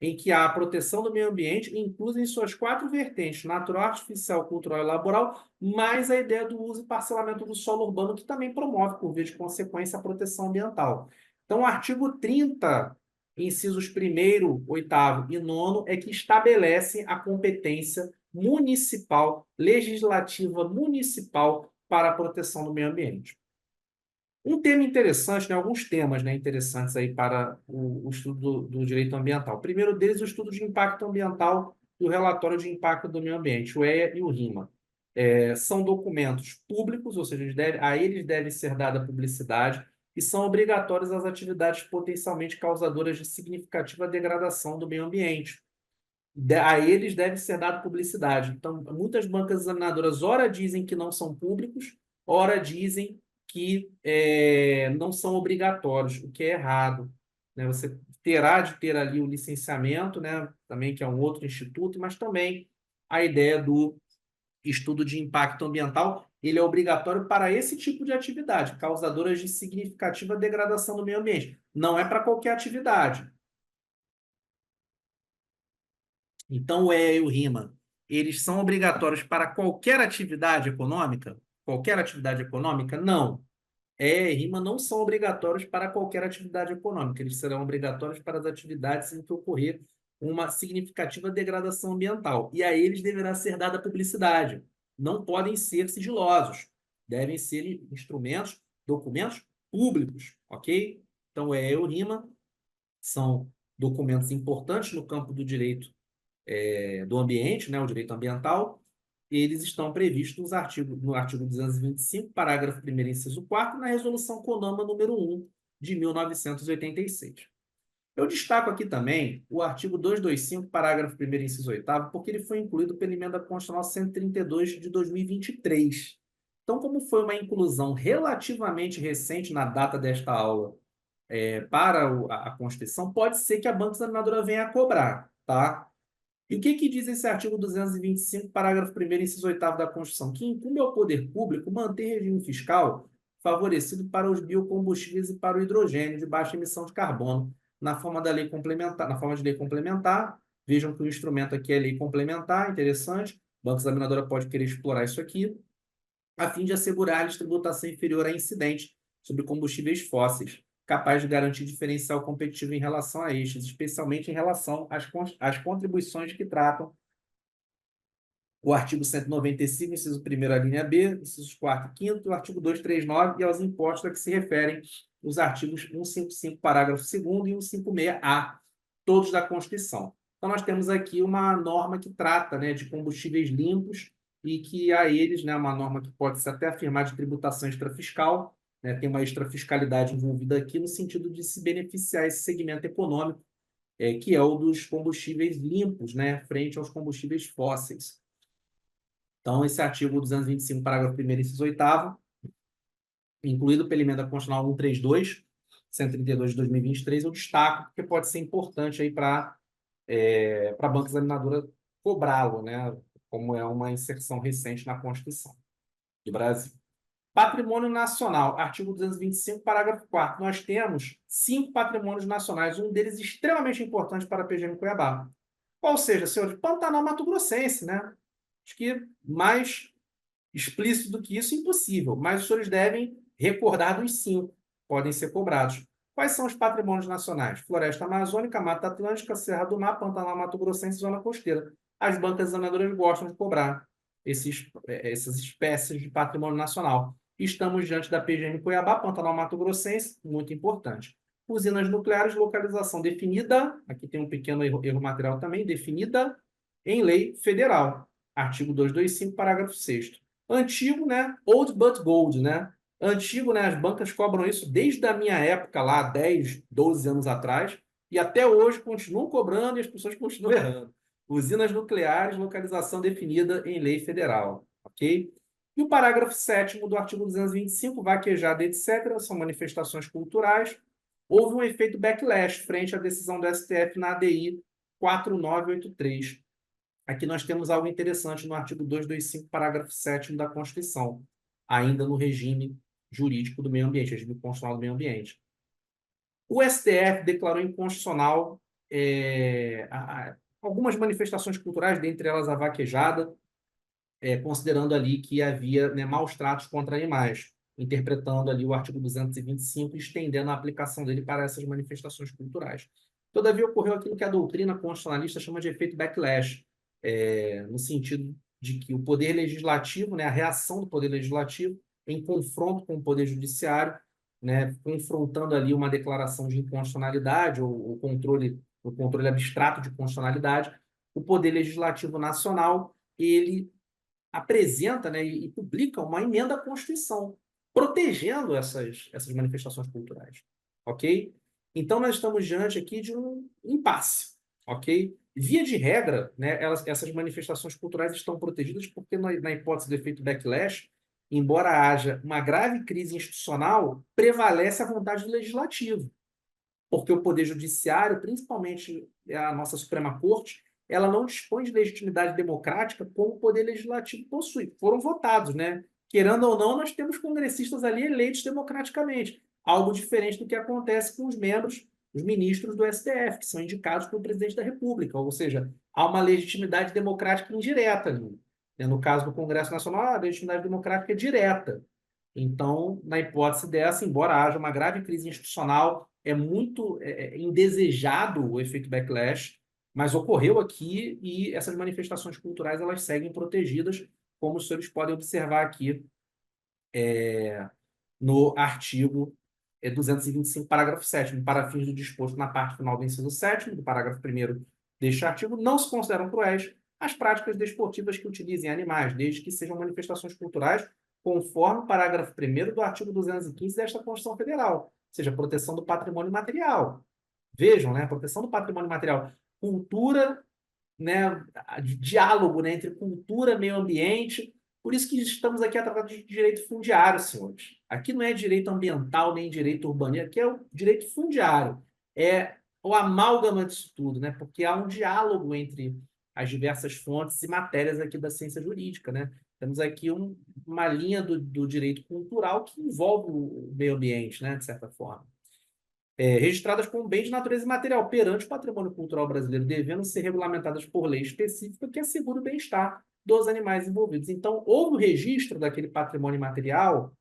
em que há a proteção do meio ambiente, inclusa em suas 4 vertentes, natural, artificial, cultural e laboral, mais a ideia do uso e parcelamento do solo urbano, que também promove, por via de consequência, a proteção ambiental. Então, o artigo 30, incisos 1º, 8º e 9º, é que estabelece a competência municipal, legislativa municipal, para a proteção do meio ambiente. Um tema interessante, né, alguns temas, né, interessantes aí para o estudo do direito ambiental. O primeiro deles, o estudo de impacto ambiental e o relatório de impacto do meio ambiente, o EIA e o RIMA. São documentos públicos, ou seja, a eles deve ser dada publicidade e são obrigatórios às atividades potencialmente causadoras de significativa degradação do meio ambiente. A eles deve ser dada publicidade. Então, muitas bancas examinadoras, ora dizem que não são públicos, ora dizem que não são obrigatórios, o que é errado, né? Você terá de ter ali o licenciamento, né? Também, que é um outro instituto, mas também a ideia do estudo de impacto ambiental, ele é obrigatório para esse tipo de atividade, causadoras de significativa degradação do meio ambiente. Não é para qualquer atividade. Então, o EA e o RIMA, eles são obrigatórios para qualquer atividade econômica? Qualquer atividade econômica? Não. EA e RIMA não são obrigatórios para qualquer atividade econômica. Eles serão obrigatórios para as atividades em que ocorrer uma significativa degradação ambiental. E a eles deverá ser dada publicidade. Não podem ser sigilosos. Devem ser instrumentos, documentos públicos, ok? Então, o EA e o RIMA são documentos importantes no campo do direito do ambiente, né, o direito ambiental, eles estão previstos no artigo 225, parágrafo 1º, inciso 4º, na Resolução CONAMA número 1, de 1986. Eu destaco aqui também o artigo 225, parágrafo 1º, inciso 8º, porque ele foi incluído pela Emenda Constitucional 132 de 2023. Então, como foi uma inclusão relativamente recente na data desta aula para a Constituição, pode ser que a banca examinadora venha a cobrar, tá? E o que diz esse artigo 225, parágrafo 1º, inciso 8º da Constituição? Que incumbe ao poder público manter regime fiscal favorecido para os biocombustíveis e para o hidrogênio de baixa emissão de carbono, na forma da lei complementar, na forma de lei complementar. Vejam que o instrumento aqui é lei complementar, interessante. O Banco Examinadora pode querer explorar isso aqui, a fim de assegurar-lhes tributação inferior a incidente sobre combustíveis fósseis, capaz de garantir diferencial competitivo em relação a estes, especialmente em relação às contribuições que tratam o artigo 195, inciso 1º, a linha B, incisos 4º e 5º, e o artigo 239, e aos impostos a que se referem os artigos 155, parágrafo 2º e 156-A, todos da Constituição. Então, nós temos aqui uma norma que trata, né, de combustíveis limpos e que a eles, né, uma norma que pode se até afirmar de tributação extrafiscal, né, tem uma extrafiscalidade envolvida aqui no sentido de se beneficiar esse segmento econômico, que é o dos combustíveis limpos, né, frente aos combustíveis fósseis. Então, esse artigo 225, parágrafo 1º, inciso 8º, incluído pela Emenda Constitucional 132, 132 de 2023, eu destaco porque pode ser importante aí para a banca examinadora cobrá-lo, né, como é uma inserção recente na Constituição do Brasil. Patrimônio nacional, artigo 225, parágrafo 4º. Nós temos 5 patrimônios nacionais, um deles extremamente importante para a PGM Cuiabá. Qual seja, senhores, Pantanal Mato Grossense, né? Acho que mais explícito do que isso, impossível. Mas os senhores devem recordar dos 5, podem ser cobrados. Quais são os patrimônios nacionais? Floresta Amazônica, Mata Atlântica, Serra do Mar, Pantanal, Mato Grossense e Zona Costeira. As bancas examinadoras gostam de cobrar essas espécies de patrimônio nacional. Estamos diante da PGM Cuiabá, Pantanal, Mato Grossense, muito importante. Usinas nucleares, localização definida, aqui tem um pequeno erro material também, definida em lei federal. Artigo 225, parágrafo 6º. Antigo, né? Old but gold, né? Antigo, né? As bancas cobram isso desde a minha época lá, 10, 12 anos atrás, e até hoje continuam cobrando e as pessoas continuam errando. Usinas nucleares, localização definida em lei federal, ok? E o parágrafo 7º do artigo 225, vaquejada, etc., são manifestações culturais. Houve um efeito backlash frente à decisão do STF na ADI 4983. Aqui nós temos algo interessante no artigo 225, parágrafo 7º da Constituição, ainda no regime jurídico do meio ambiente, regime constitucional do meio ambiente. O STF declarou inconstitucional algumas manifestações culturais, dentre elas a vaquejada, considerando ali que havia, né, maus tratos contra animais, interpretando ali o artigo 225 e estendendo a aplicação dele para essas manifestações culturais. Todavia, ocorreu aquilo que a doutrina constitucionalista chama de efeito backlash, no sentido de que o poder legislativo, né, a reação do poder legislativo em confronto com o poder judiciário, né, confrontando ali uma declaração de inconstitucionalidade ou o controle abstrato de constitucionalidade, o poder legislativo nacional, ele apresenta, né, e publica uma emenda à Constituição, protegendo essas manifestações culturais, ok? Então, nós estamos diante aqui de um impasse, ok? Via de regra, né, essas manifestações culturais estão protegidas porque, na hipótese do efeito backlash, embora haja uma grave crise institucional, prevalece a vontade do legislativo, porque o Poder Judiciário, principalmente a nossa Suprema Corte, ela não dispõe de legitimidade democrática como o Poder Legislativo possui. Foram votados, né? Querendo ou não, nós temos congressistas ali eleitos democraticamente, algo diferente do que acontece com os membros, os ministros do STF, que são indicados pelo presidente da República, ou seja, há uma legitimidade democrática indireta ali. No caso do Congresso Nacional, a legitimidade democrática é direta. Então, na hipótese dessa, embora haja uma grave crise institucional, é muito indesejado o efeito backlash, mas ocorreu aqui e essas manifestações culturais elas seguem protegidas, como os senhores podem observar aqui no artigo 225, parágrafo 7º, para fins do disposto na parte final do inciso 7º, do parágrafo 1º deste artigo, não se consideram cruéis as práticas desportivas que utilizem animais, desde que sejam manifestações culturais, conforme o parágrafo 1º do artigo 215 desta Constituição Federal, ou seja, proteção do patrimônio material. Vejam, né? Proteção do patrimônio material. Cultura, né? Diálogo, né? Entre cultura e meio ambiente. Por isso que estamos aqui a tratar de direito fundiário, senhores. Aqui não é direito ambiental nem direito urbanístico, aqui é o direito fundiário. É o amálgama disso tudo, né? Porque há um diálogo entre as diversas fontes e matérias aqui da ciência jurídica, né? Temos aqui uma linha do direito cultural que envolve o meio ambiente, né? De certa forma. Registradas como bem de natureza imaterial perante o patrimônio cultural brasileiro, devendo ser regulamentadas por lei específica que assegure o bem-estar dos animais envolvidos. Então, houve o registro daquele patrimônio imaterial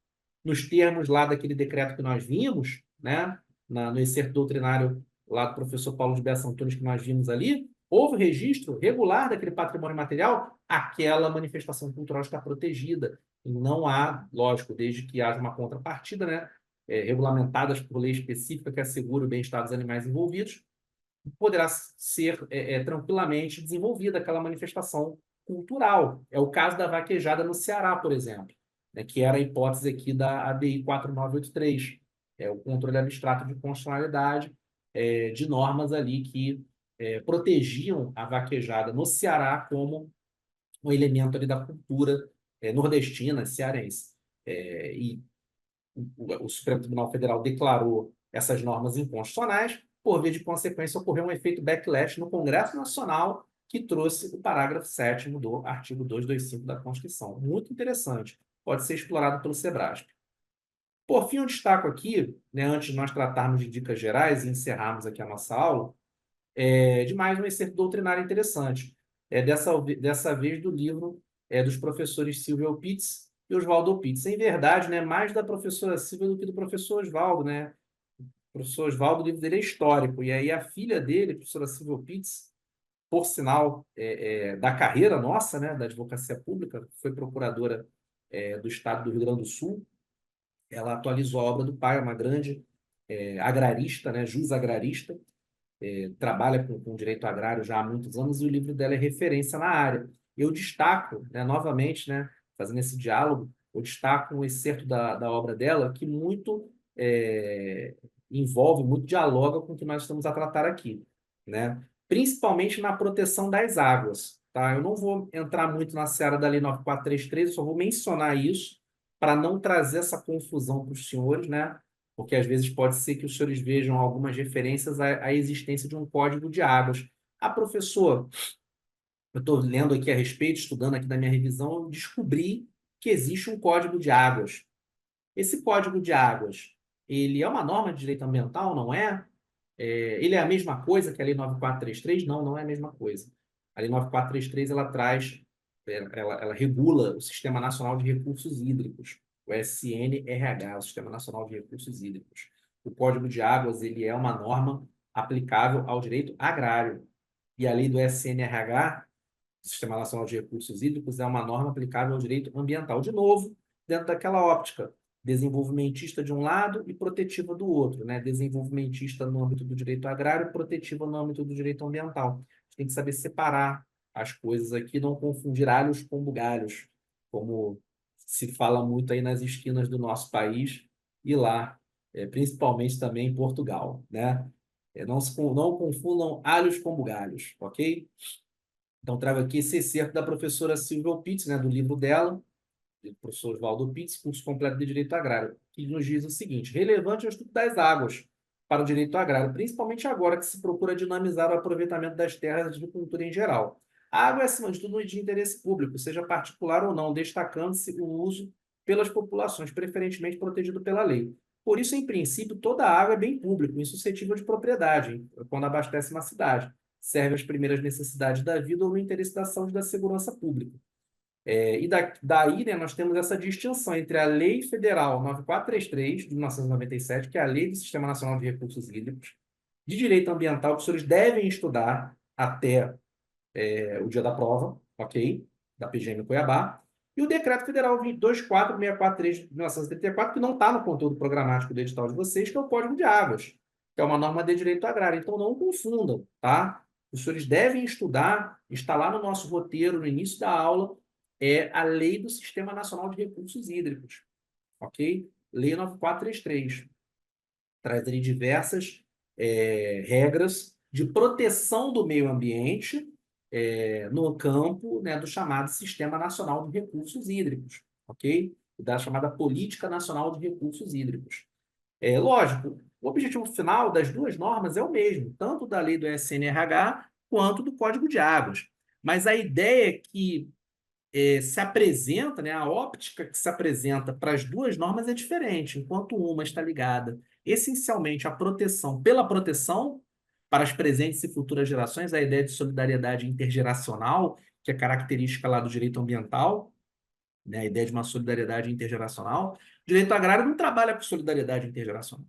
nos termos lá daquele decreto que nós vimos, né, no excerto doutrinário lá do professor Paulo de Bessa Antunes que nós vimos ali, houve o registro regular daquele patrimônio material, aquela manifestação cultural está protegida. E não há, lógico, desde que haja uma contrapartida, né, regulamentadas por lei específica que assegure o bem-estar dos animais envolvidos, poderá ser tranquilamente desenvolvida aquela manifestação cultural. É o caso da vaquejada no Ceará, por exemplo, né, que era a hipótese aqui da ADI 4983, o controle abstrato de constitucionalidade de normas ali que protegiam a vaquejada no Ceará como um elemento ali da cultura nordestina, cearense. E o Supremo Tribunal Federal declarou essas normas inconstitucionais, por via de consequência, ocorreu um efeito backlash no Congresso Nacional que trouxe o parágrafo 7º do artigo 225 da Constituição. Muito interessante. Pode ser explorado pelo SEBRASP. Por fim, eu destaco aqui, né, antes de nós tratarmos de dicas gerais e encerrarmos aqui a nossa aula, de mais um excerto doutrinário interessante. Dessa vez do livro dos professores Silvio Pitts e Oswaldo Pitts. Em verdade, né, mais da professora Silvia do que do professor Oswaldo, né? O professor Oswaldo, o livro dele é histórico, e aí a filha dele, a professora Silvia Pitts, por sinal da carreira nossa, né, da advocacia pública, foi procuradora do Estado do Rio Grande do Sul, ela atualizou a obra do pai, é uma grande agrarista, né, juiz agrarista, trabalha com direito agrário já há muitos anos, e o livro dela é referência na área. Eu destaco, né, novamente, né, fazendo esse diálogo, eu destaco um excerto da obra dela que muito envolve, muito dialoga com o que nós estamos a tratar aqui, né? Principalmente na proteção das águas, tá? Eu não vou entrar muito na seara da Lei 9433, eu só vou mencionar isso para não trazer essa confusão para os senhores, né? Porque às vezes pode ser que os senhores vejam algumas referências à existência de um código de águas. Ah, professor, eu estou lendo aqui a respeito, estudando aqui da minha revisão, eu descobri que existe um código de águas. Esse código de águas, ele é uma norma de direito ambiental, não é? Ele é a mesma coisa que a Lei 9433? Não, não é a mesma coisa. A Lei 9433 ela traz, ela regula o Sistema Nacional de Recursos Hídricos, o SNRH, o Sistema Nacional de Recursos Hídricos. O Código de Águas ele é uma norma aplicável ao direito agrário. E a lei do SNRH, Sistema Nacional de Recursos Hídricos, é uma norma aplicável ao direito ambiental. De novo, dentro daquela óptica desenvolvimentista de um lado e protetiva do outro, né? Desenvolvimentista no âmbito do direito agrário, protetiva no âmbito do direito ambiental. A gente tem que saber separar as coisas aqui, não confundir alhos com bugalhos, como se fala muito aí nas esquinas do nosso país e lá, principalmente também em Portugal, né? Não confundam alhos com bugalhos, ok? Então, trago aqui esse excerto da professora Silvia Pitts, né, do livro dela, do professor Oswaldo Pitts, curso completo de Direito Agrário, que nos diz o seguinte: relevante é o estudo das águas para o direito agrário, principalmente agora que se procura dinamizar o aproveitamento das terras de agricultura em geral. A água é, acima de tudo, de interesse público, seja particular ou não, destacando-se o uso pelas populações, preferentemente protegido pela lei. Por isso, em princípio, toda a água é bem público, insuscetível de propriedade, hein, quando abastece uma cidade. Serve às primeiras necessidades da vida ou no interesse da saúde e da segurança pública. Daí, né, nós temos essa distinção entre a Lei Federal 9433, de 1997, que é a Lei do Sistema Nacional de Recursos Hídricos, de Direito Ambiental, que os senhores devem estudar até o dia da prova, ok? Da PGM Cuiabá, e o Decreto Federal 24643 de 1974, que não está no conteúdo programático do edital de vocês, que é o Código de Águas, que é uma norma de direito agrário. Então, não confundam, tá? Os senhores devem estudar, está lá no nosso roteiro, no início da aula, a Lei do Sistema Nacional de Recursos Hídricos, ok? Lei 9433. Traz ali diversas regras de proteção do meio ambiente no campo, né, do chamado Sistema Nacional de Recursos Hídricos, ok? Da chamada Política Nacional de Recursos Hídricos. Lógico, o objetivo final das duas normas é o mesmo, tanto da lei do SNRH quanto do Código de Águas. Mas a ideia é que se apresenta, né, a óptica que se apresenta para as duas normas é diferente, enquanto uma está ligada essencialmente à proteção pela proteção para as presentes e futuras gerações, a ideia de solidariedade intergeracional, que é característica lá do direito ambiental, né, a ideia de uma solidariedade intergeracional. O direito agrário não trabalha com solidariedade intergeracional.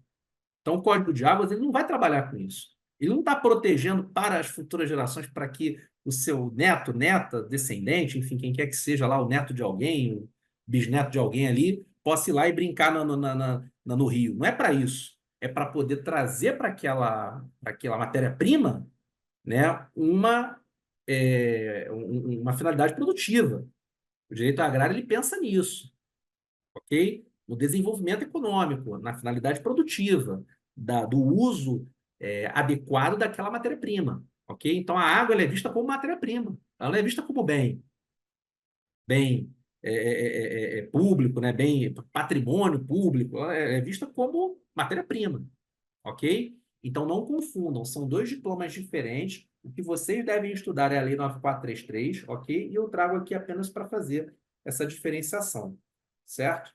Então, o Código de Águas ele não vai trabalhar com isso. Ele não está protegendo para as futuras gerações, para que o seu neto, neta, descendente, enfim, quem quer que seja lá, o neto de alguém, o bisneto de alguém ali, possa ir lá e brincar no rio. Não é para isso. É para poder trazer para aquela matéria-prima, né, uma finalidade produtiva. O direito agrário ele pensa nisso, ok? No desenvolvimento econômico, na finalidade produtiva, do uso adequado daquela matéria-prima, ok? Então, a água ela é vista como matéria-prima, ela não é vista como bem público, né? Bem patrimônio público, ela é vista como matéria-prima, ok? Então, não confundam, são dois diplomas diferentes. O que vocês devem estudar é a Lei 9433, ok? E eu trago aqui apenas para fazer essa diferenciação, certo?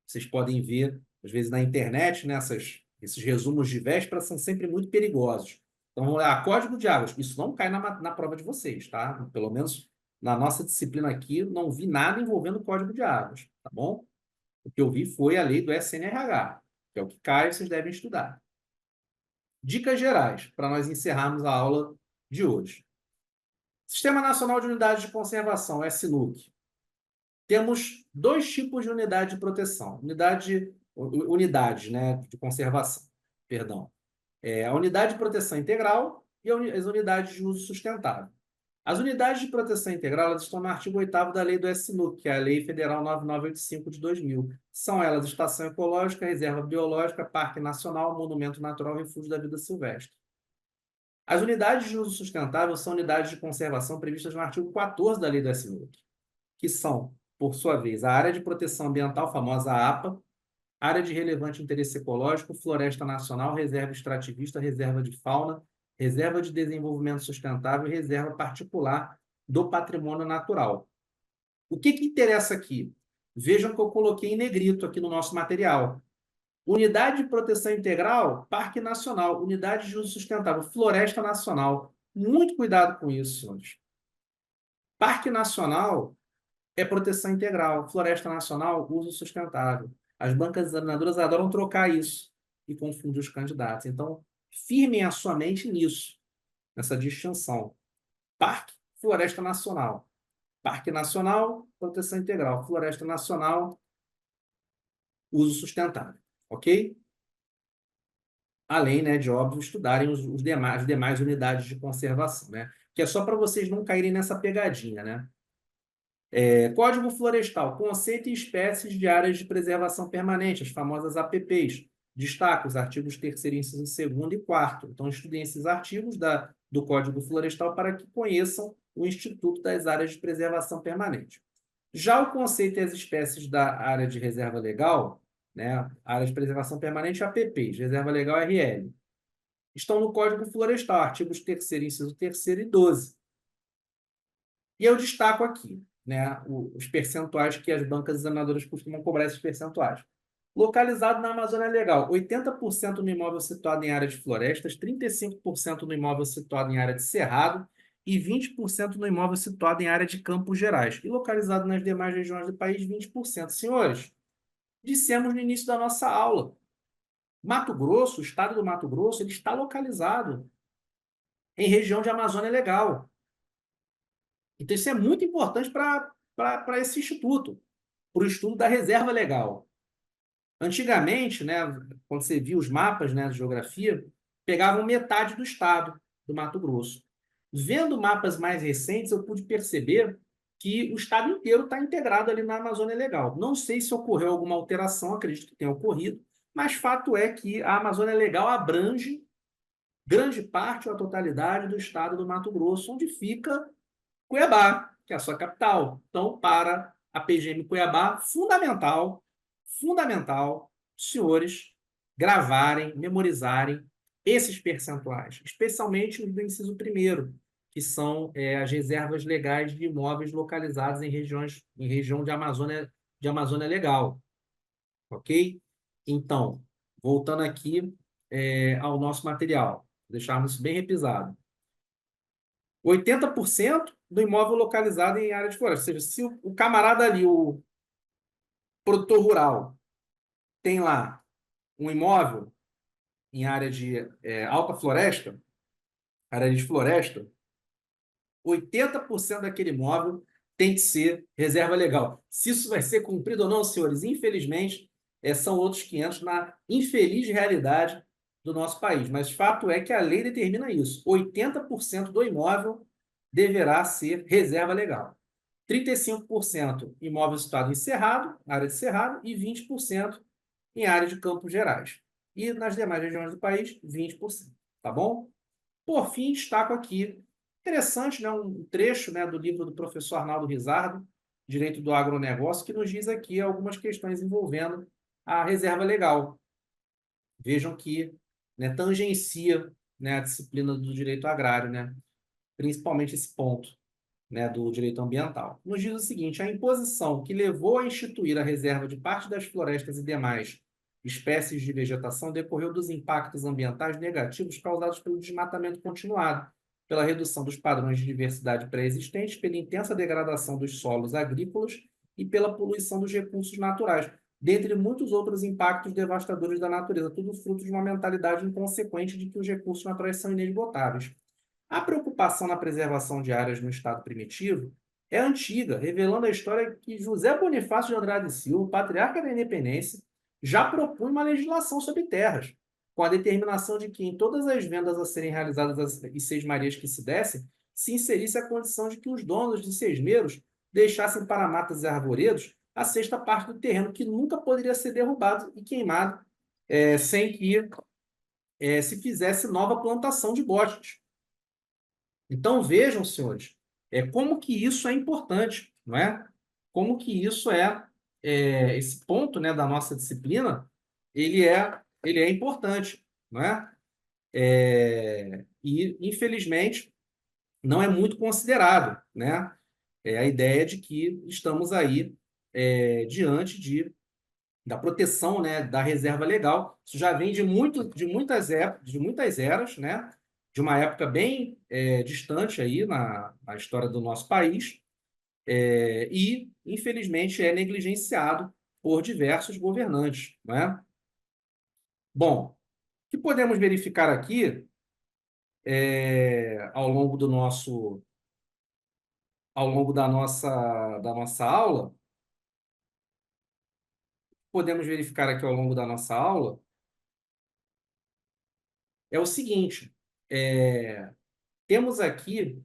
Vocês podem ver, às vezes, na internet, né, esses resumos de véspera são sempre muito perigosos. Então, código de águas, isso não cai na prova de vocês, tá? Pelo menos na nossa disciplina aqui, não vi nada envolvendo código de águas, tá bom? O que eu vi foi a lei do SNRH, que é o que cai, vocês devem estudar. Dicas gerais, para nós encerrarmos a aula de hoje. Sistema Nacional de Unidades de Conservação, SNUC. Temos dois tipos de unidade de proteção. Unidades, né, de conservação, perdão. A unidade de proteção integral e as unidades de uso sustentável. As unidades de proteção integral elas estão no artigo 8º da lei do SNUC, que é a Lei Federal 9985 de 2000. São elas Estação Ecológica, Reserva Biológica, Parque Nacional, Monumento Natural, Refúgio da Vida Silvestre. As unidades de uso sustentável são unidades de conservação previstas no artigo 14 da lei do SNUC, que são, por sua vez, a área de proteção ambiental, famosa APA, área de relevante interesse ecológico, floresta nacional, reserva extrativista, reserva de fauna, reserva de desenvolvimento sustentável e reserva particular do patrimônio natural. O que interessa aqui? Vejam que eu coloquei em negrito aqui no nosso material. Unidade de proteção integral, Parque Nacional. Unidade de uso sustentável, Floresta Nacional. Muito cuidado com isso, senhores. Parque Nacional é proteção integral. Floresta Nacional, uso sustentável. As bancas examinadoras adoram trocar isso e confundir os candidatos. Então, firmem a sua mente nisso, nessa distinção. Parque, Floresta Nacional. Parque Nacional, proteção integral. Floresta Nacional, uso sustentável. Ok? Além, né, de, óbvio, estudarem as demais unidades de conservação, né? Que é só para vocês não caírem nessa pegadinha, né? Código Florestal, conceito e espécies de áreas de preservação permanente, as famosas APPs. Destaca os artigos 3º, inciso 2º e 4º. Então, estudem esses artigos do Código Florestal para que conheçam o Instituto das Áreas de Preservação Permanente. Já o conceito e as espécies da área de reserva legal, né, área de preservação permanente, APPs, reserva legal RL, estão no Código Florestal, artigos 3º, inciso 3º e 12. E eu destaco aqui, né, os percentuais que as bancas examinadoras costumam cobrar esses percentuais. Localizado na Amazônia Legal, 80% no imóvel situado em área de florestas, 35% no imóvel situado em área de cerrado e 20% no imóvel situado em área de Campos Gerais. E localizado nas demais regiões do país, 20%. Senhores, dissemos no início da nossa aula, Mato Grosso, o estado do Mato Grosso, ele está localizado em região de Amazônia Legal. Então, isso é muito importante para esse instituto, para o estudo da reserva legal. Antigamente, né, quando você via os mapas, né, de geografia, pegavam metade do estado do Mato Grosso. Vendo mapas mais recentes, eu pude perceber que o estado inteiro está integrado ali na Amazônia Legal. Não sei se ocorreu alguma alteração, acredito que tenha ocorrido, mas fato é que a Amazônia Legal abrange grande parte ou a totalidade do estado do Mato Grosso, onde fica Cuiabá, que é a sua capital. Então, para a PGM Cuiabá, fundamental, senhores, gravarem, memorizarem esses percentuais, especialmente os do inciso 1º, que são as reservas legais de imóveis localizados em região de Amazônia Legal. Ok? Então, voltando aqui ao nosso material, deixarmos isso bem repisado. 80% do imóvel localizado em área de floresta. Ou seja, se o camarada ali, o produtor rural, tem lá um imóvel em área de alta floresta, área de floresta, 80% daquele imóvel tem que ser reserva legal. Se isso vai ser cumprido ou não, senhores, infelizmente, são outros 500 na infeliz realidade do nosso país. Mas fato é que a lei determina isso. 80% do imóvel deverá ser reserva legal. 35% imóvel situado em cerrado, área de cerrado, e 20% em área de Campos Gerais. E nas demais regiões do país, 20%. Tá bom? Por fim, destaco aqui, interessante, né, um trecho, né, do livro do professor Arnaldo Rizzardo, Direito do Agronegócio, que nos diz aqui algumas questões envolvendo a reserva legal. Vejam que, né, tangencia, né, a disciplina do direito agrário, né, principalmente esse ponto, né, do direito ambiental. Nos diz o seguinte: a imposição que levou a instituir a reserva de parte das florestas e demais espécies de vegetação decorreu dos impactos ambientais negativos causados pelo desmatamento continuado, pela redução dos padrões de diversidade pré-existentes, pela intensa degradação dos solos agrícolas e pela poluição dos recursos naturais. dentre muitos outros impactos devastadores da natureza, tudo fruto de uma mentalidade inconsequente de que os recursos naturais são inesgotáveis. A preocupação na preservação de áreas no estado primitivo é antiga, revelando a história que José Bonifácio de Andrade e Silva, patriarca da independência, já propunha uma legislação sobre terras, com a determinação de que em todas as vendas a serem realizadas e sesmarias que se dessem, se inserisse a condição de que os donos de sesmeiros deixassem para matas e arvoredos a sexta parte do terreno, que nunca poderia ser derrubado e queimado sem que se fizesse nova plantação de bosques. Então, vejam, senhores, como que isso é importante, não é? Como que isso esse ponto, né, da nossa disciplina, ele é importante, não é? E, infelizmente, não é muito considerado, né? É a ideia de que estamos aí diante da proteção, né, da reserva legal. Isso já vem de muitas épocas, de muitas eras, né, de uma época bem distante aí na história do nosso país, e, infelizmente, é negligenciado por diversos governantes, né? Bom, o que podemos verificar aqui ao longo ao longo da nossa aula, podemos verificar aqui ao longo da nossa aula é o seguinte: temos aqui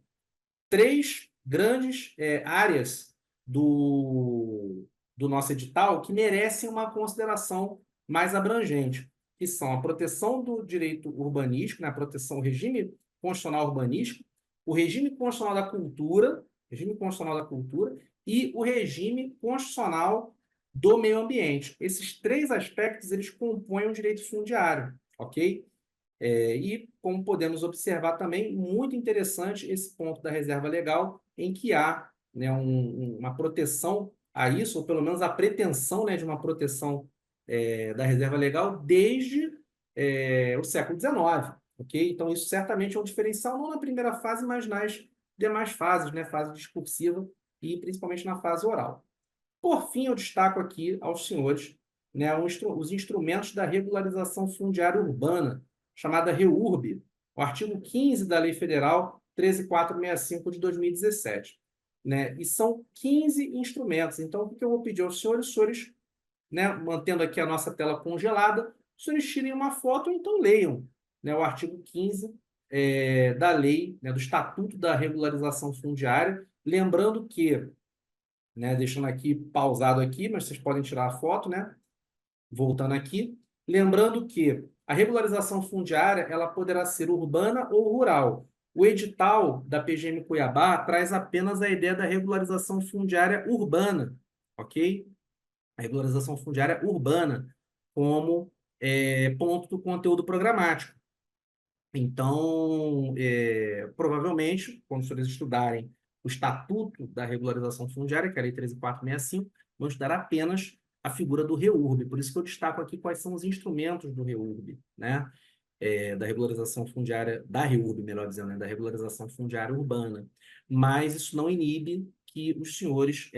três grandes áreas do nosso edital que merecem uma consideração mais abrangente, que são a proteção do direito urbanístico, né, a proteção, o regime constitucional urbanístico, o regime constitucional da cultura e o regime constitucional do meio ambiente. Esses três aspectos eles compõem o direito fundiário, ok? E, como podemos observar também, muito interessante esse ponto da reserva legal, em que há, né, uma proteção a isso, ou pelo menos a pretensão, né, de uma proteção da reserva legal desde o século XIX. Ok? Então, isso certamente é um diferencial, não na primeira fase, mas nas demais fases, né, fase discursiva e principalmente na fase oral. Por fim, eu destaco aqui aos senhores, né, os instrumentos da regularização fundiária urbana, chamada REURB, o artigo 15 da Lei Federal 13.465 de 2017. Né? E são 15 instrumentos. Então, o que eu vou pedir aos senhores? Os senhores, né, mantendo aqui a nossa tela congelada, os senhores tirem uma foto ou então leiam, né, o artigo 15 da lei, né, do Estatuto da Regularização Fundiária, lembrando que, né, deixando aqui pausado aqui, mas vocês podem tirar a foto, né? Voltando aqui, lembrando que a regularização fundiária ela poderá ser urbana ou rural. O edital da PGM Cuiabá traz apenas a ideia da regularização fundiária urbana, ok? A regularização fundiária urbana como ponto do conteúdo programático. Então, provavelmente, quando os senhores estudarem o Estatuto da Regularização Fundiária, que é a Lei 13.465, vão estudar apenas a figura do REURB. Por isso que eu destaco aqui quais são os instrumentos do REURB, né? Da regularização fundiária, da REURB, melhor dizendo, né? Da regularização fundiária urbana. Mas isso não inibe que os senhores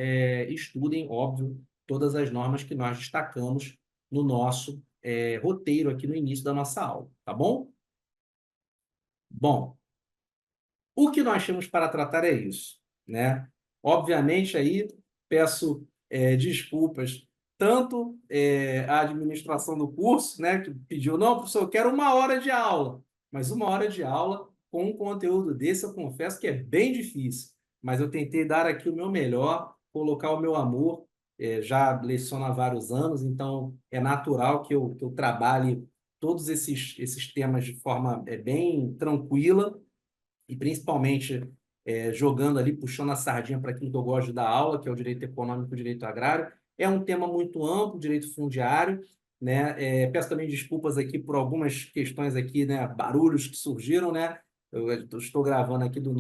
estudem, óbvio, todas as normas que nós destacamos no nosso roteiro aqui no início da nossa aula, tá bom? Bom, o que nós temos para tratar é isso, né? Obviamente, aí peço desculpas tanto à administração do curso, né, que pediu, não, professor, eu quero uma hora de aula, mas uma hora de aula com um conteúdo desse, eu confesso que é bem difícil, mas eu tentei dar aqui o meu melhor, colocar o meu amor, já leciono há vários anos, então é natural que eu trabalhe todos esses temas de forma bem tranquila, e principalmente jogando ali, puxando a sardinha para aquilo que eu gosto de dar aula, que é o direito econômico e o direito agrário. É um tema muito amplo, direito fundiário, né? Peço também desculpas aqui por algumas questões aqui, né? Barulhos que surgiram, né? Eu estou gravando aqui do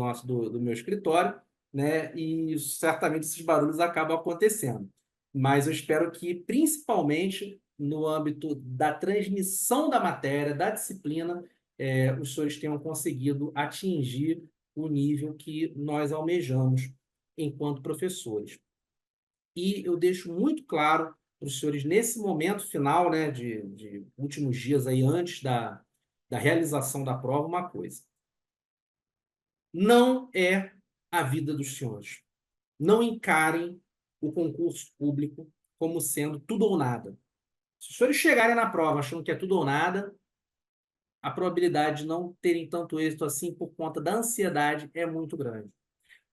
meu escritório, né? E certamente esses barulhos acabam acontecendo. Mas eu espero que, principalmente no âmbito da transmissão da matéria, da disciplina, os senhores tenham conseguido atingir o nível que nós almejamos enquanto professores. E eu deixo muito claro para os senhores, nesse momento final, né, de últimos dias aí, antes da realização da prova, uma coisa. Não é a vida dos senhores. Não encarem o concurso público como sendo tudo ou nada. Se os senhores chegarem na prova achando que é tudo ou nada, a probabilidade de não terem tanto êxito assim por conta da ansiedade é muito grande.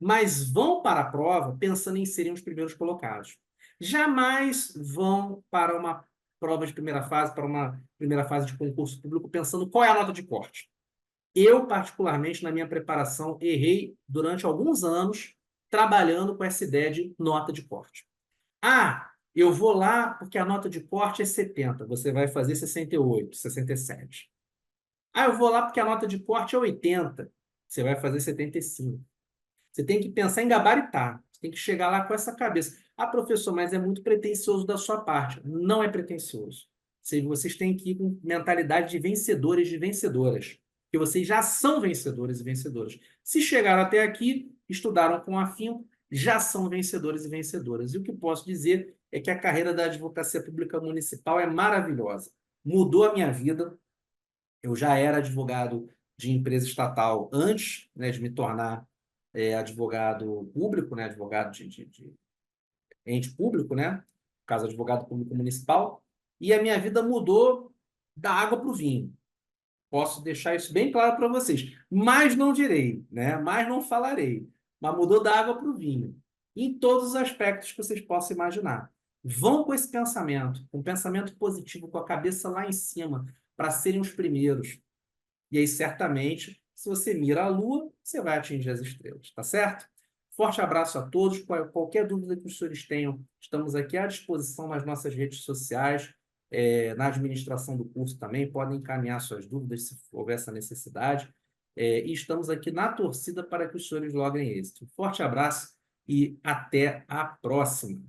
Mas vão para a prova pensando em serem os primeiros colocados. Jamais vão para uma prova de primeira fase, para uma primeira fase de concurso público, pensando qual é a nota de corte. Eu, particularmente, na minha preparação, errei durante alguns anos trabalhando com essa ideia de nota de corte. Ah, eu vou lá porque a nota de corte é 70, você vai fazer 68, 67. Ah, eu vou lá porque a nota de corte é 80, você vai fazer 75. Você tem que pensar em gabaritar. Você tem que chegar lá com essa cabeça. Ah, professor, mas é muito pretensioso da sua parte. Não é pretensioso. Vocês têm que ir com mentalidade de vencedores e vencedoras. Porque vocês já são vencedores e vencedoras. Se chegaram até aqui, estudaram com afinco, já são vencedores e vencedoras. E o que posso dizer é que a carreira da advocacia pública municipal é maravilhosa. Mudou a minha vida. Eu já era advogado de empresa estatal antes, né, de me tornar advogado público, né, advogado de ente público, né, no caso, advogado público municipal, e a minha vida mudou da água para o vinho. Posso deixar isso bem claro para vocês. Mas não direi, né? Mas não falarei. Mas mudou da água para o vinho. Em todos os aspectos que vocês possam imaginar. Vão com esse pensamento, com um pensamento positivo, com a cabeça lá em cima, para serem os primeiros. E aí, certamente, se você mira a Lua, você vai atingir as estrelas, tá certo? Forte abraço a todos. Qualquer dúvida que os senhores tenham, estamos aqui à disposição nas nossas redes sociais, na administração do curso também. Podem encaminhar suas dúvidas se houver essa necessidade. E estamos aqui na torcida para que os senhores logrem êxito. Forte abraço e até a próxima.